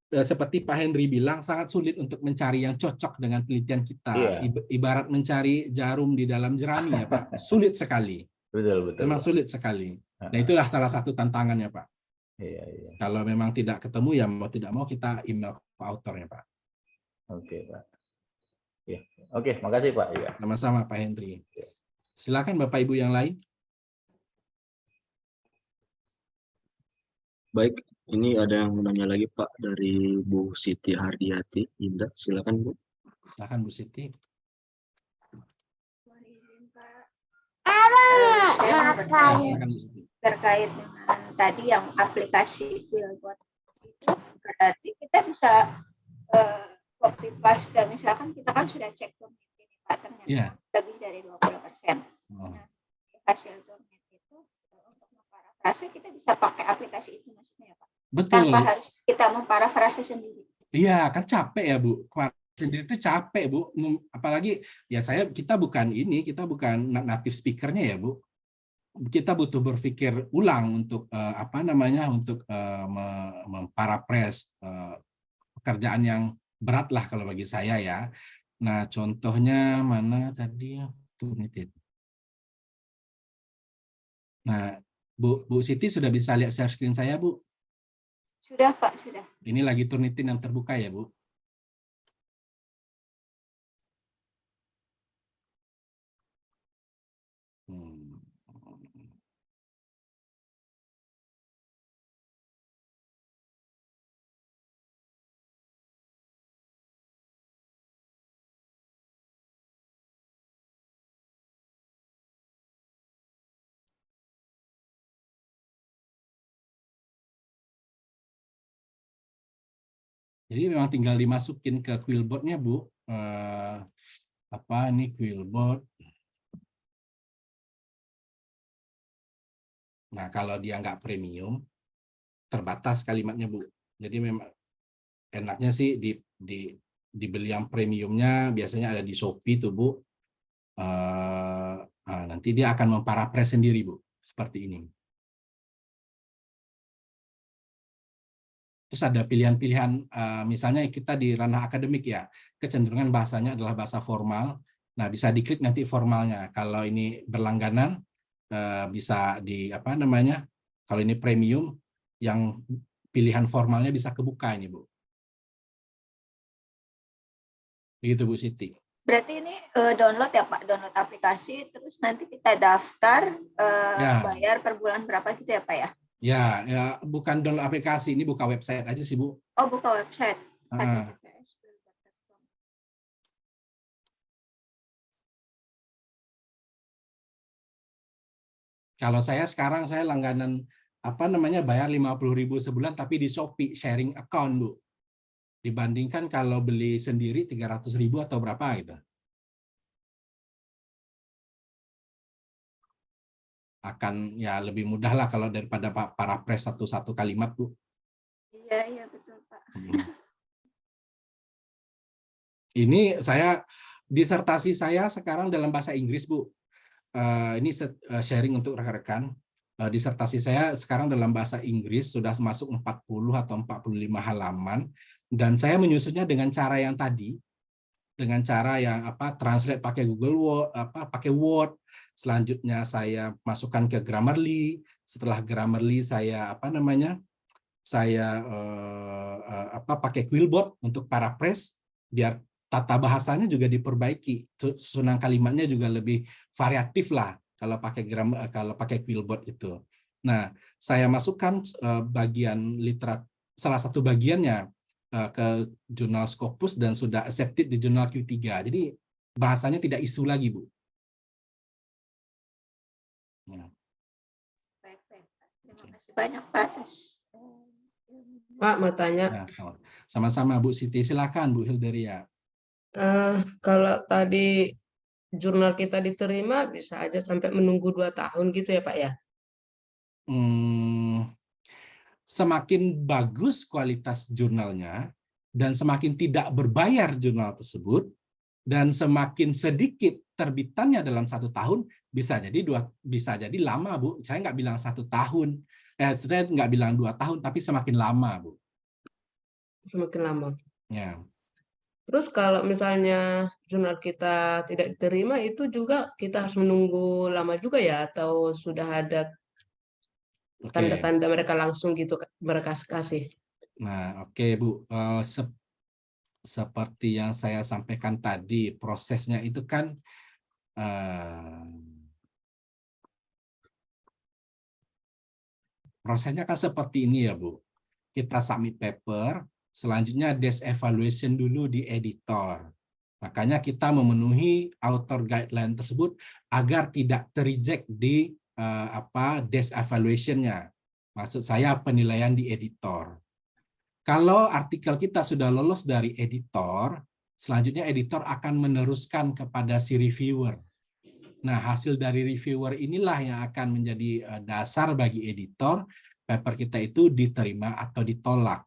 Seperti Pak Hendri bilang, sangat sulit untuk mencari yang cocok dengan penelitian kita. Iya. Ibarat mencari jarum di dalam jerami ya Pak, sulit sekali. Betul. Memang sulit sekali. Nah itulah salah satu tantangannya Pak. Iya. Kalau memang tidak ketemu ya mau tidak mau kita email ke autornya Pak. Oke Pak. Ya. Oke, makasih Pak. Ya. Sama-sama Pak Hendri. Silakan Bapak Ibu yang lain. Baik, ini ada yang menanya lagi Pak dari Bu Siti Hardiati. Indah, silakan Bu. Silakan Bu Siti. Silakan Bu Siti. Terkait dengan tadi yang aplikasi Quillbot itu, berarti kita bisa copy paste, misalkan kita kan sudah cek turnitin ini Pak, ternyata lebih dari 20%. Nah, hasil turnitin itu untuk memparafrase kita bisa pakai aplikasi itu maksudnya ya Pak? Betul. Tanpa harus kita memparafrase sendiri. Iya, kan capek ya Bu. Sendiri itu capek Bu. Apalagi ya kita bukan native speaker-nya ya Bu. Kita butuh berpikir ulang untuk memparaphrase pekerjaan yang berat lah kalau bagi saya ya. Nah, contohnya mana tadi? Turnitin. Nah, Bu Siti sudah bisa lihat share screen saya, Bu? Sudah, Pak, sudah. Ini lagi Turnitin yang terbuka ya, Bu? Jadi memang tinggal dimasukin ke Quillbot-nya, Bu. Ini Quillbot. Nah, kalau dia nggak premium, terbatas kalimatnya, Bu. Jadi memang enaknya sih dibeli yang premiumnya, biasanya ada di Shopee tuh, Bu. Nanti dia akan memparaphrase sendiri, Bu. Seperti ini. Terus ada pilihan-pilihan, misalnya kita di ranah akademik ya, kecenderungan bahasanya adalah bahasa formal. Nah, bisa diklik nanti formalnya. Kalau ini berlangganan, bisa kalau ini premium, yang pilihan formalnya bisa kebuka ini, Bu. Begitu, Bu Siti. Berarti ini download ya Pak, download aplikasi, terus nanti kita daftar, Ya. bayar per bulan berapa gitu ya Pak ya? Ya, bukan download aplikasi, ini buka website aja sih, Bu. Oh, buka website. Ah. Kalau saya sekarang saya langganan bayar 50.000 sebulan tapi di Shopee sharing account, Bu. Dibandingkan kalau beli sendiri 300.000 atau berapa gitu. Akan ya lebih mudah lah kalau daripada para press satu kalimat, Bu. Iya, betul Pak. Ini disertasi saya sekarang dalam bahasa Inggris, Bu. Ini sharing untuk rekan-rekan. Disertasi saya sekarang dalam bahasa Inggris sudah masuk 40 atau 45 halaman, dan saya menyusunnya dengan cara yang tadi, dengan cara yang translate pakai Google Word, pakai Word. Selanjutnya saya masukkan ke Grammarly. Setelah Grammarly saya pakai Quillbot untuk para press, biar tata bahasanya juga diperbaiki, susunan kalimatnya juga lebih variatif lah kalau pakai Quillbot itu. Nah, saya masukkan bagian salah satu bagiannya ke jurnal Scopus dan sudah accepted di jurnal Q3. Jadi bahasanya tidak isu lagi, Bu. Ya. Baik. Terima kasih banyak Pak atas Pak, mau tanya. Ya, sama-sama Bu Siti, silakan Bu Hilderia. Kalau tadi jurnal kita diterima, bisa aja sampai menunggu 2 tahun gitu ya Pak ya? Semakin bagus kualitas jurnalnya dan semakin tidak berbayar jurnal tersebut, dan semakin sedikit terbitannya dalam 1 tahun, bisa jadi lama, Bu. Saya nggak bilang 1 tahun, saya nggak bilang 2 tahun, tapi semakin lama, Bu. Semakin lama. Ya. Terus kalau misalnya jurnal kita tidak diterima, itu juga kita harus menunggu lama juga ya? Atau sudah ada tanda-tanda mereka langsung gitu, mereka kasih? Nah, oke, Bu. Seperti yang saya sampaikan tadi, prosesnya itu kan prosesnya kan seperti ini ya, Bu. Kita submit paper, selanjutnya desk evaluation dulu di editor. Makanya kita memenuhi author guideline tersebut agar tidak terreject di desk evaluation-nya. Maksud saya penilaian di editor. Kalau artikel kita sudah lolos dari editor, selanjutnya editor akan meneruskan kepada si reviewer. Nah, hasil dari reviewer inilah yang akan menjadi dasar bagi editor paper kita itu diterima atau ditolak.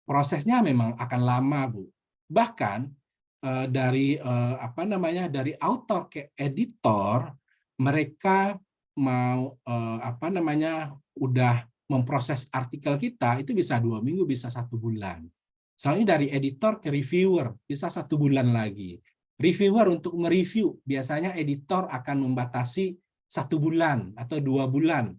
Prosesnya memang akan lama, Bu. Bahkan dari author ke editor, mereka mau udah memproses artikel kita itu bisa 2 minggu, bisa 1 bulan. Soalnya dari editor ke reviewer bisa 1 bulan lagi. Reviewer untuk mereview, biasanya editor akan membatasi 1 bulan atau 2 bulan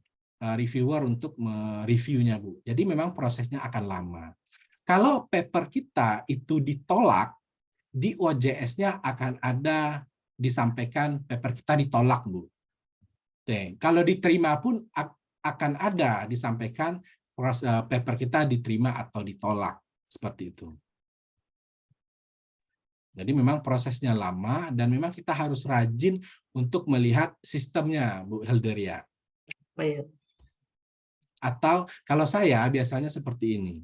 reviewer untuk mereviewnya, Bu. Jadi memang prosesnya akan lama. Kalau paper kita itu ditolak, di OJS-nya akan ada disampaikan paper kita ditolak, Bu. Kalau diterima pun akan ada disampaikan paper kita diterima atau ditolak, seperti itu. Jadi memang prosesnya lama dan memang kita harus rajin untuk melihat sistemnya, Bu Hilderia. Baik. Atau kalau saya biasanya seperti ini.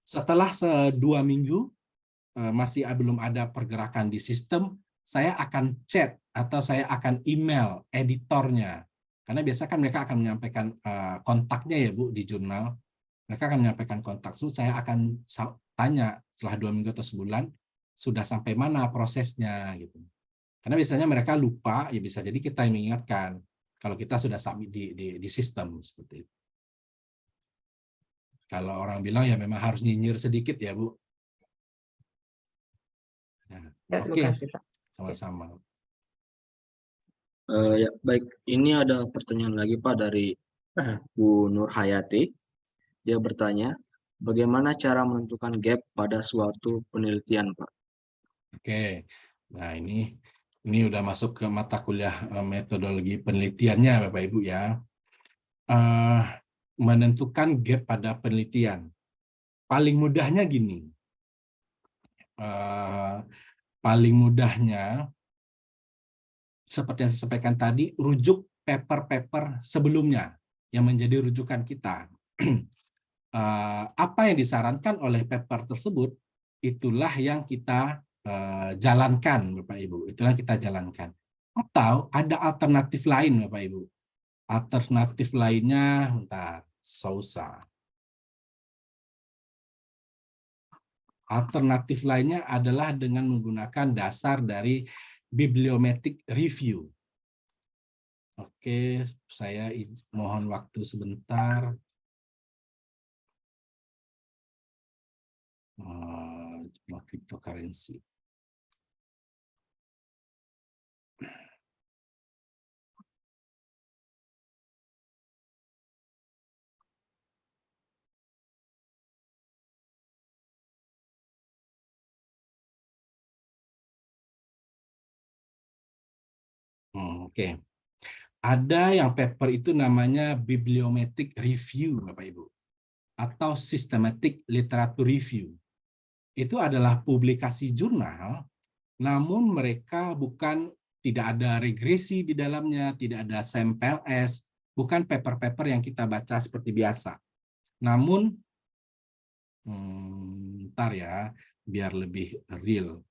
Setelah 2 minggu masih belum ada pergerakan di sistem, saya akan chat atau saya akan email editornya. Karena biasa kan mereka akan menyampaikan kontaknya ya, Bu, di jurnal. Mereka akan menyampaikan kontak. So, saya akan tanya setelah 2 minggu atau sebulan, sudah sampai mana prosesnya gitu. Karena biasanya mereka lupa, ya bisa jadi kita yang mengingatkan kalau kita sudah submit di sistem seperti itu. Kalau orang bilang ya memang harus nyinyir sedikit ya, Bu. Nah, oke, sama-sama. Ya, baik. Ini ada pertanyaan lagi Pak dari Bu Nur Hayati. Dia bertanya, bagaimana cara menentukan gap pada suatu penelitian, Pak? Oke, nah ini udah masuk ke mata kuliah metodologi penelitiannya, Bapak Ibu ya. Menentukan gap pada penelitian. Paling mudahnya gini, paling mudahnya seperti yang saya sampaikan tadi, rujuk paper-paper sebelumnya yang menjadi rujukan kita. Apa yang disarankan oleh paper tersebut, itulah yang kita jalankan, Bapak Ibu. Itulah yang kita jalankan. Atau ada alternatif lain, Bapak Ibu. Alternatif lainnya, bentar, Sousa. Alternatif lainnya adalah dengan menggunakan dasar dari bibliometric review. Oke, saya mohon waktu sebentar. Cryptocurrency. Oke. Ada yang paper itu namanya bibliometric review, Bapak Ibu, atau systematic literature review. Itu adalah publikasi jurnal, namun mereka tidak ada regresi di dalamnya, tidak ada sampel S, bukan paper-paper yang kita baca seperti biasa. Namun, ntar ya, biar lebih real.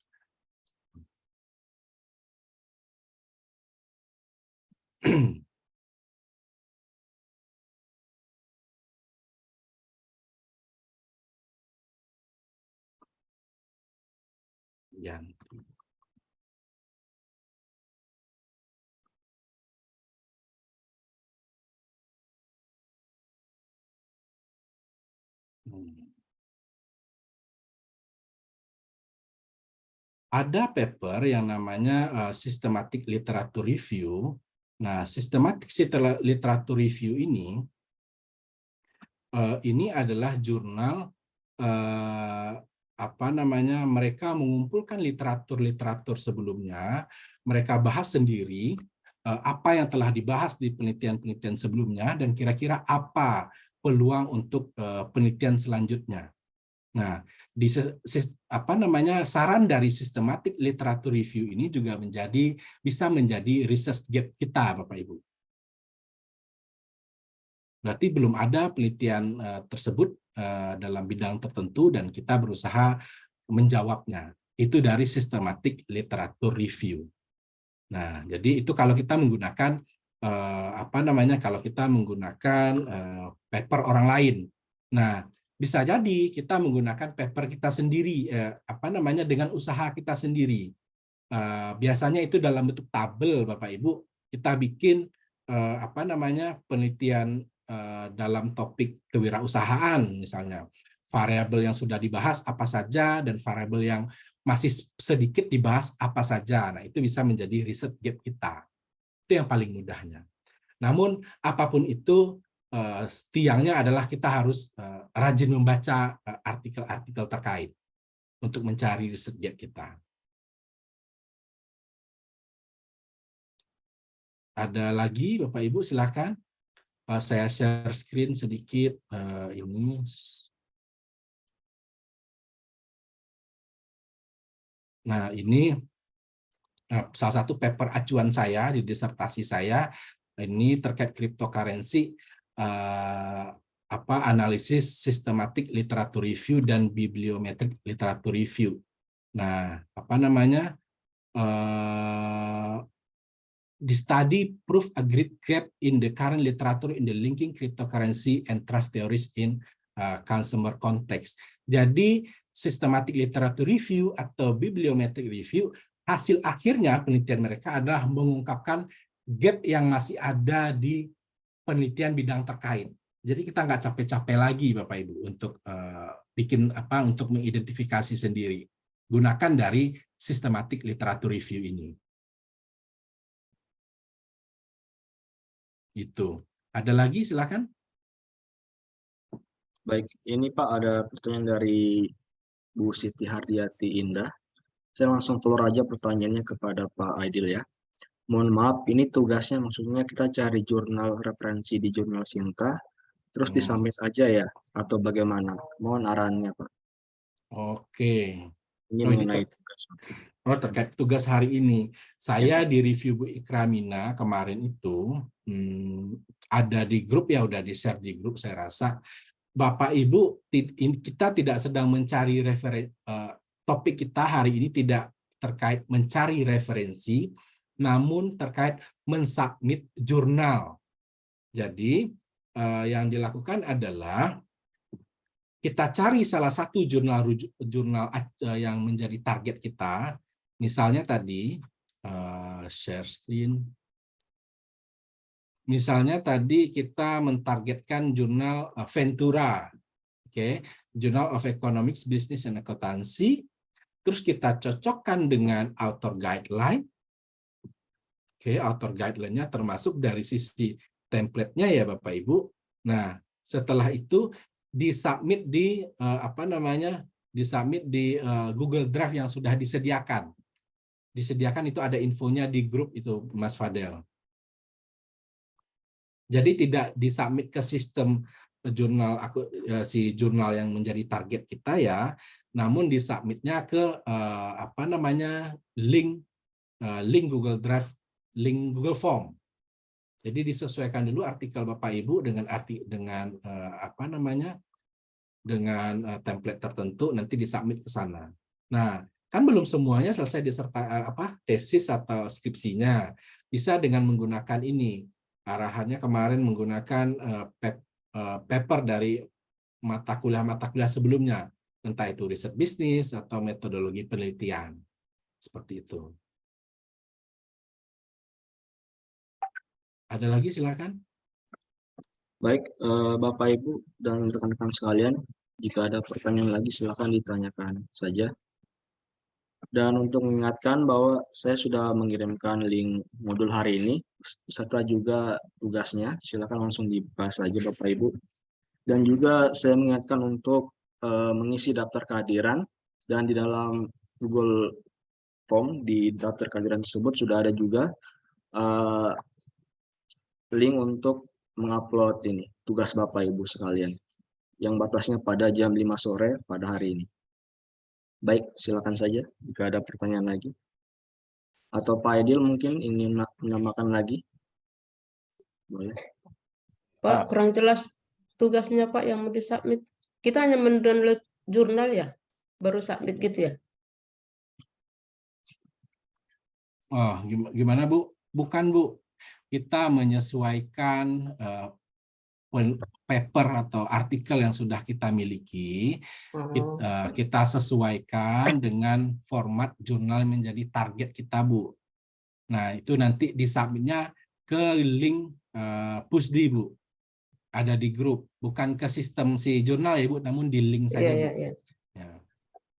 Ada paper yang namanya Systematic Literature Review. Nah, Systematic Literature Review ini adalah jurnal mereka mengumpulkan literatur sebelumnya, mereka bahas sendiri apa yang telah dibahas di penelitian-penelitian sebelumnya dan kira-kira apa peluang untuk penelitian selanjutnya. Nah, saran dari Systematic Literature Review ini juga bisa menjadi research gap kita, Bapak Ibu. Berarti belum ada penelitian tersebut dalam bidang tertentu dan kita berusaha menjawabnya. Itu dari Systematic Literature Review. Nah, jadi itu kalau kita menggunakan kalau kita menggunakan paper orang lain. Nah, bisa jadi kita menggunakan paper kita sendiri, dengan usaha kita sendiri. Biasanya itu dalam bentuk tabel, Bapak Ibu. Kita bikin penelitian dalam topik kewirausahaan, misalnya variabel yang sudah dibahas apa saja dan variabel yang masih sedikit dibahas apa saja. Nah, itu bisa menjadi research gap kita. Itu yang paling mudahnya. Namun apapun itu, tiangnya adalah kita harus rajin membaca artikel-artikel terkait untuk mencari research gap kita. Ada lagi, Bapak Ibu, silakan. Saya share screen sedikit ini. Nah, ini salah satu paper acuan saya di disertasi saya. Ini terkait cryptocurrency, analisis systematic literature review dan bibliometric literature review. Nah, the study prove a great gap in the current literature in the linking cryptocurrency and trust theories in consumer context. Jadi, systematic literature review atau bibliometric review, hasil akhirnya penelitian mereka adalah mengungkapkan gap yang masih ada di penelitian bidang terkait. Jadi kita nggak capek-capek lagi, Bapak Ibu, untuk untuk mengidentifikasi sendiri. Gunakan dari systematic literature review ini. Itu. Ada lagi, silakan. Baik, ini Pak ada pertanyaan dari Bu Siti Hardiati Indah. Saya langsung keluar aja pertanyaannya kepada Pak Aidil ya. Mohon maaf, ini tugasnya maksudnya kita cari jurnal referensi di jurnal Sinta, terus disubmit aja ya, atau bagaimana? Mohon arahannya Pak. Oke. Ini Oh, ini mengenai tugas. terkait tugas hari ini. Saya di review Bu Ikramina kemarin itu ada di grup ya, udah di-share di grup saya rasa. Bapak Ibu, kita tidak sedang mencari topik kita hari ini tidak terkait mencari referensi, namun terkait mensubmit jurnal. Jadi yang dilakukan adalah kita cari salah satu jurnal yang menjadi target kita. Misalnya tadi share screen. Misalnya tadi kita mentargetkan jurnal Ventura, Journal of Economics, Business and Accountancy. Terus kita cocokkan dengan author guideline. Author guideline-nya termasuk dari sisi template-nya ya Bapak Ibu. Nah, setelah itu disubmit di disubmit di Google Drive yang sudah disediakan. Disediakan itu ada infonya di grup itu Mas Fadel. Jadi tidak disubmit ke sistem jurnal yang menjadi target kita ya, namun disubmitnya ke link Google Drive, link Google Form. Jadi disesuaikan dulu artikel Bapak Ibu dengan template tertentu, nanti disubmit ke sana. Nah, kan belum semuanya selesai tesis atau skripsinya. Bisa dengan menggunakan ini. Arahannya kemarin menggunakan paper dari mata kuliah sebelumnya, entah itu riset bisnis atau metodologi penelitian. Seperti itu. Ada lagi, silakan. Baik, Bapak Ibu dan rekan-rekan sekalian, jika ada pertanyaan lagi silakan ditanyakan saja. Dan untuk mengingatkan bahwa saya sudah mengirimkan link modul hari ini, serta juga tugasnya, silakan langsung dibahas saja Bapak Ibu. Dan juga saya mengingatkan untuk mengisi daftar kehadiran, dan di dalam Google Form di daftar kehadiran tersebut sudah ada juga link untuk mengupload ini tugas Bapak Ibu sekalian, yang batasnya pada jam 5 sore pada hari ini. Baik, silakan saja jika ada pertanyaan lagi. Atau Pak Aidil mungkin ingin menambahkan lagi? Boleh. Pak, kurang jelas tugasnya Pak yang mau disubmit. Kita hanya mendownload jurnal ya, baru submit gitu ya? Oh, gimana Bu? Bukan Bu. Kita menyesuaikan paper atau artikel yang sudah kita miliki, kita sesuaikan dengan format jurnal menjadi target kita, Bu. Nah, itu nanti disubmitnya ke link Pusdi, Bu. Ada di grup, bukan ke sistem si jurnal ya, Bu, namun di link saja, Bu. Iya. Ya.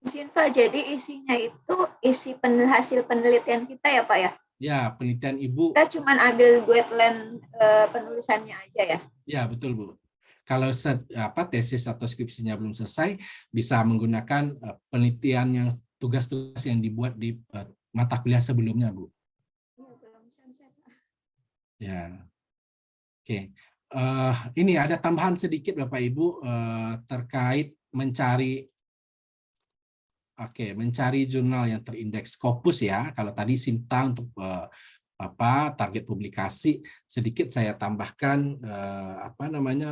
Izin Pak, jadi isinya itu isi hasil penelitian kita ya Pak ya? Ya, penelitian Ibu. Kita cuma ambil guideline penulisannya aja ya? Ya, betul Bu. Kalau tesis atau skripsinya belum selesai, bisa menggunakan penelitian yang tugas-tugas yang dibuat di mata kuliah sebelumnya, Bu. Iya, belum selesai Pak. Ya, oke. Ini ada tambahan sedikit Bapak Ibu terkait mencari jurnal yang terindeks Scopus ya. Kalau tadi Sinta untuk target publikasi, sedikit saya tambahkan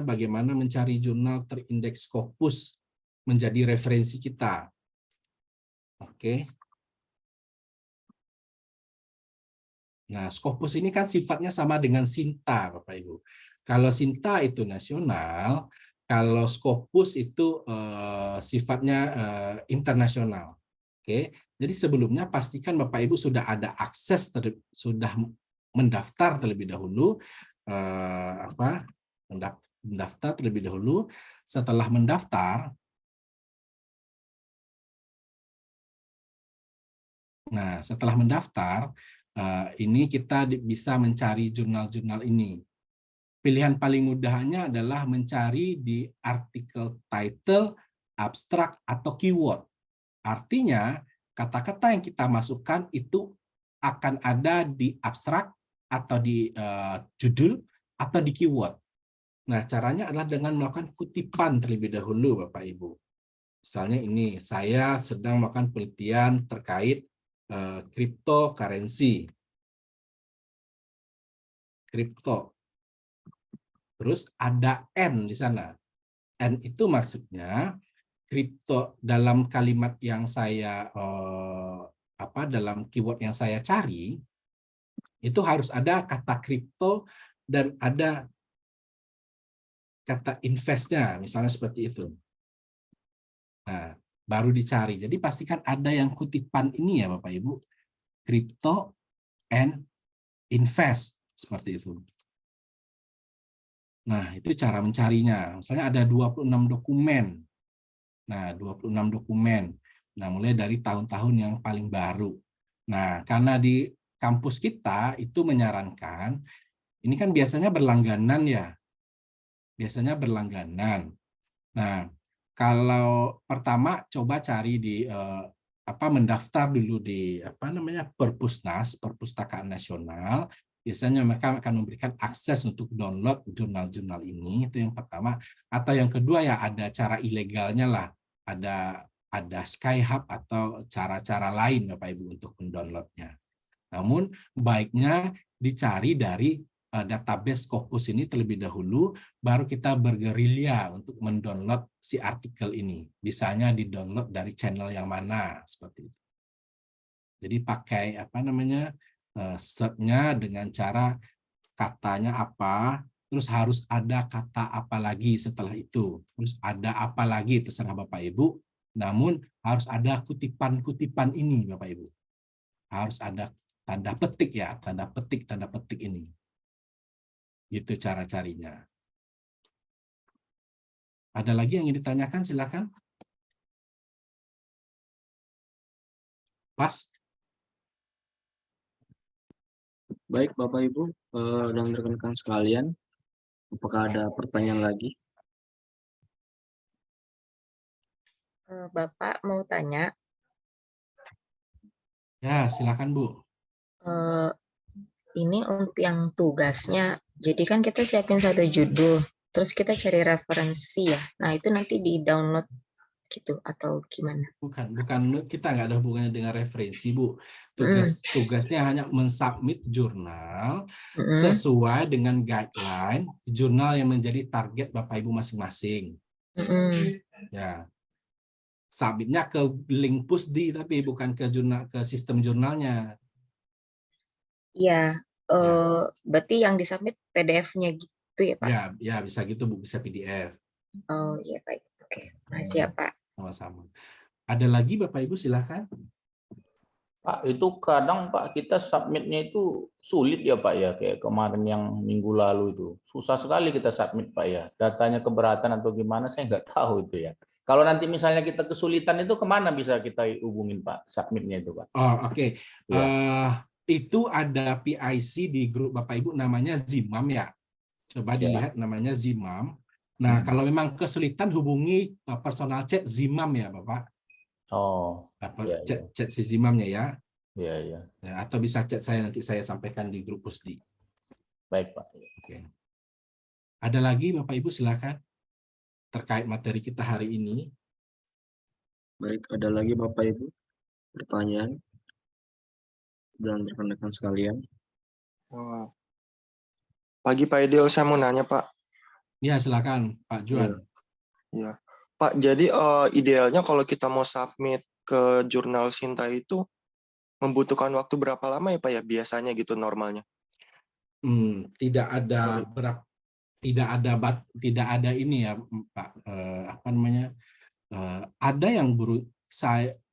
bagaimana mencari jurnal terindeks Scopus menjadi referensi kita. Oke. Nah, Scopus ini kan sifatnya sama dengan Sinta, Bapak Ibu. Kalau Sinta itu nasional, kalau Scopus itu sifatnya internasional. Oke, jadi sebelumnya pastikan Bapak Ibu sudah ada akses, sudah mendaftar terlebih dahulu, mendaftar terlebih dahulu. Setelah mendaftar, ini kita bisa mencari jurnal-jurnal ini. Pilihan paling mudahnya adalah mencari di artikel title, abstrak, atau keyword. Artinya, kata-kata yang kita masukkan itu akan ada di abstrak, atau di judul, atau di keyword. Nah, caranya adalah dengan melakukan kutipan terlebih dahulu, Bapak Ibu. Misalnya ini, saya sedang melakukan penelitian terkait cryptocurrency. Kripto. Terus ada N di sana. N itu maksudnya kripto dalam kalimat yang saya dalam keyword yang saya cari itu harus ada kata kripto dan ada kata investnya, misalnya seperti itu. Nah, baru dicari. Jadi pastikan ada yang kutipan ini ya Bapak Ibu. Kripto and invest seperti itu. Nah, itu cara mencarinya. Misalnya ada 26 dokumen. Nah, 26 dokumen. Nah, mulai dari tahun-tahun yang paling baru. Nah, karena di kampus kita itu menyarankan, ini kan biasanya berlangganan ya. Biasanya berlangganan. Nah, kalau pertama coba cari di mendaftar dulu di Perpusnas, Perpustakaan Nasional. Biasanya mereka akan memberikan akses untuk download jurnal-jurnal ini, itu yang pertama. Atau yang kedua ya ada cara ilegalnya lah, ada Skyhub atau cara-cara lain Bapak Ibu untuk mendownloadnya. Namun baiknya dicari dari database Scopus ini terlebih dahulu, baru kita bergerilya untuk mendownload si artikel ini. Bisanya di-download dari channel yang mana, seperti itu. Jadi pakai search-nya dengan cara katanya apa, terus harus ada kata apa lagi setelah itu, terus ada apa lagi, terserah Bapak Ibu, namun harus ada kutipan-kutipan ini Bapak Ibu. Harus ada tanda petik ya, tanda petik ini. Gitu cara carinya. Ada lagi yang ingin ditanyakan, silakan. Pas. Baik Bapak Ibu dan rekan-rekan sekalian, apakah ada pertanyaan lagi? Bapak mau tanya, Ya, silakan Bu. ini untuk yang tugasnya, jadi kan kita siapin satu judul, terus kita cari referensi ya. Nah itu nanti di-download gitu atau gimana? Bukan kita nggak ada hubungannya dengan referensi Bu. Mm. Tugasnya hanya mensubmit jurnal Mm-mm. sesuai dengan guideline jurnal yang menjadi target Bapak Ibu masing-masing. Mm-mm. Ya. Submitnya ke link Pusdi tapi bukan ke jurnal, ke sistem jurnalnya. Iya, berarti yang disubmit PDF-nya gitu ya Pak? Ya bisa gitu Bu, bisa PDF. Oh iya baik, oke, makasih ya Pak. Sama-sama. Ada lagi Bapak Ibu silakan. Pak, itu kadang Pak kita submitnya itu sulit ya Pak ya, kayak kemarin yang minggu lalu itu. Susah sekali kita submit Pak ya. Datanya keberatan atau gimana saya nggak tahu itu ya. Kalau nanti misalnya kita kesulitan itu kemana bisa kita hubungin Pak submitnya itu Pak? Oh oke. Ya. Itu ada PIC di grup Bapak Ibu namanya Zimam ya. Coba dilihat namanya Zimam. Nah kalau memang kesulitan hubungi personal chat Zimam ya Bapak. Oh. Chat si Zimamnya ya. Iya. Ya, atau bisa chat saya, nanti saya sampaikan di grup Pusdi. Baik Pak. Oke. Ada lagi Bapak Ibu silakan terkait materi kita hari ini. Baik, ada lagi Bapak Ibu pertanyaan dan rekan-rekan sekalian. Pagi Pak Idil, saya mau nanya Pak. Ya silakan Pak Juan. Ya. Pak, jadi idealnya kalau kita mau submit ke jurnal Sinta itu membutuhkan waktu berapa lama ya Pak ya biasanya gitu normalnya? Tidak ada ini ya Pak, ada yang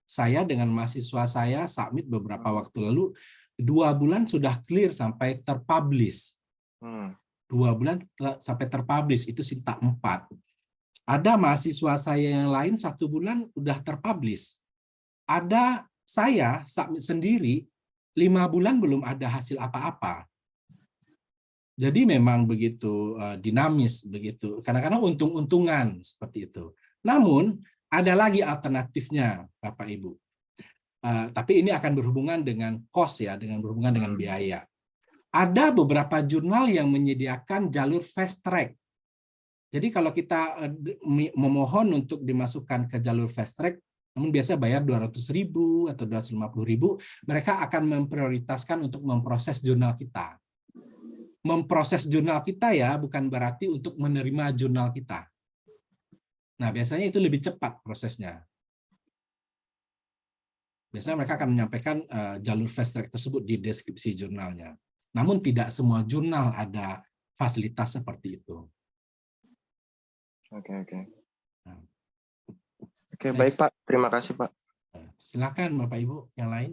saya dengan mahasiswa saya submit beberapa waktu lalu 2 bulan sudah clear sampai terpublish. 2 bulan sampai terpublish itu Sinta 4. Ada mahasiswa saya yang lain 1 bulan udah terpublish. Ada saya submit sendiri 5 bulan belum ada hasil apa-apa. Jadi memang begitu dinamis begitu. Kadang-kadang untung-untungan seperti itu. Namun ada lagi alternatifnya, Bapak Ibu. Tapi ini akan berhubungan dengan cost ya, dengan berhubungan dengan biaya. Ada beberapa jurnal yang menyediakan jalur fast track. Jadi kalau kita memohon untuk dimasukkan ke jalur fast track, namun biasa bayar 200.000 atau 250.000, mereka akan memprioritaskan untuk memproses jurnal kita. Memproses jurnal kita ya, bukan berarti untuk menerima jurnal kita. Nah, biasanya itu lebih cepat prosesnya. Biasanya mereka akan menyampaikan jalur fast track tersebut di deskripsi jurnalnya. Namun tidak semua jurnal ada fasilitas seperti itu. Oke. Nah. Oke, baik Pak. Terima kasih Pak. Silakan Bapak Ibu yang lain.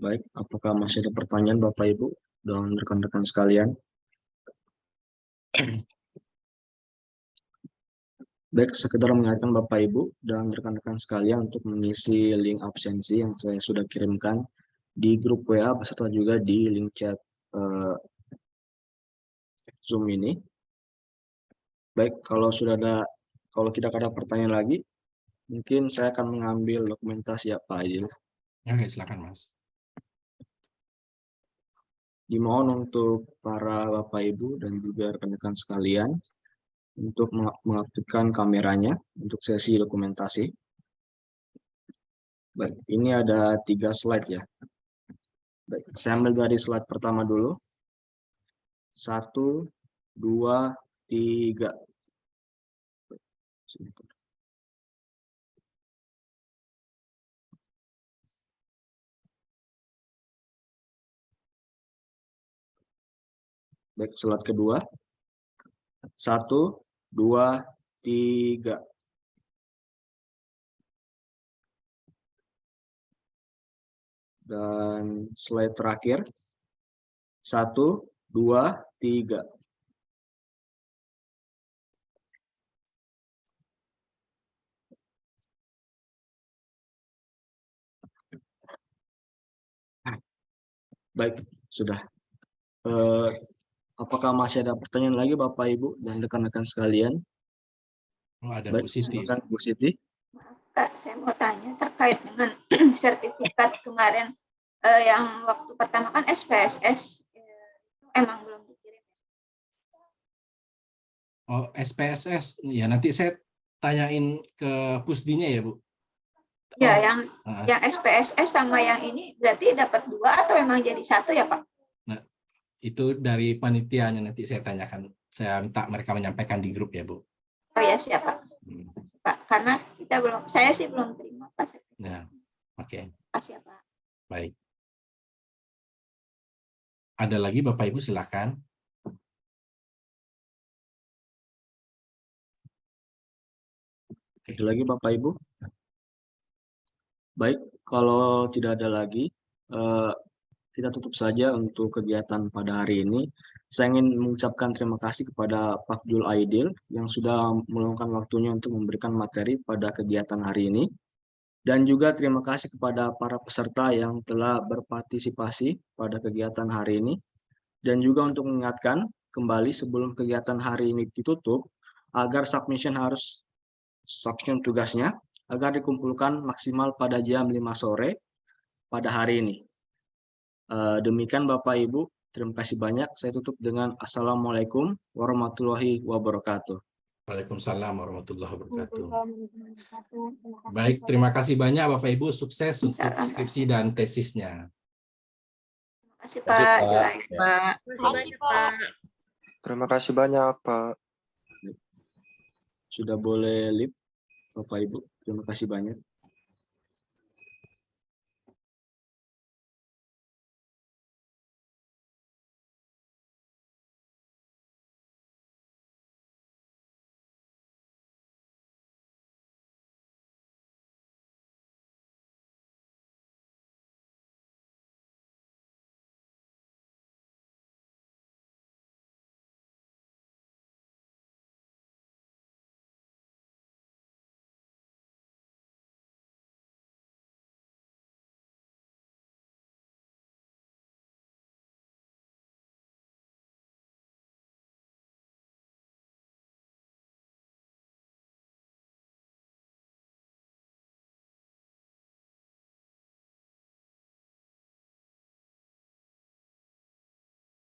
Baik, apakah masih ada pertanyaan Bapak Ibu dan rekan-rekan sekalian? Baik, sekedar mengingatkan Bapak Ibu dan rekan-rekan sekalian untuk mengisi link absensi yang saya sudah kirimkan di grup WA beserta juga di link chat Zoom ini. Baik, kalau tidak ada pertanyaan lagi, mungkin saya akan mengambil dokumentasi ya Pak Aidil. Oke, silakan Mas. Dimohon untuk para Bapak Ibu dan juga rekan-rekan sekalian untuk mengaktifkan kameranya untuk sesi dokumentasi. Baik, ini ada 3 slide ya. Baik, saya ambil dari slide pertama dulu. 1, 2, 3. Baik, slide kedua. 1, 2, 3. Dan slide terakhir. 1, 2, 3. Baik, sudah. Apakah masih ada pertanyaan lagi Bapak Ibu dan rekan-rekan sekalian? Oh, ada Baik, Bu Siti. silakan Bu Siti. Kak, saya mau tanya terkait dengan sertifikat kemarin yang waktu pertama kan SPSS itu emang belum dikirim. Oh, SPSS. Ya, nanti saya tanyain ke Pusdinya ya, Bu. Ya, Oh, yang SPSS sama yang ini berarti dapat 2 atau emang jadi 1 ya Pak? Nah, itu dari panitianya nanti saya tanyakan. Saya minta mereka menyampaikan di grup ya, Bu. Oh ya, siapa? Pak, karena saya sih belum terima Pak. Ya, oke. Kasih ya Pak. Baik. Ada lagi Bapak Ibu, silakan. Ada lagi Bapak Ibu? Baik, kalau tidak ada lagi, kita tutup saja untuk kegiatan pada hari ini. Saya ingin mengucapkan terima kasih kepada Pak Jul Aidil yang sudah meluangkan waktunya untuk memberikan materi pada kegiatan hari ini. Dan juga terima kasih kepada para peserta yang telah berpartisipasi pada kegiatan hari ini. Dan juga untuk mengingatkan kembali sebelum kegiatan hari ini ditutup, agar submission tugasnya agar dikumpulkan maksimal pada jam 5 sore pada hari ini. Demikian Bapak Ibu, terima kasih banyak. Saya tutup dengan Assalamualaikum warahmatullahi wabarakatuh. Waalaikumsalam warahmatullahi wabarakatuh. Baik, terima kasih banyak Bapak Ibu. Sukses untuk skripsi dan tesisnya. Terima kasih Pak. Silakan Pak. Terima kasih banyak, Pak. Terima kasih banyak Pak. Sudah boleh live Bapak Ibu. Terima kasih banyak.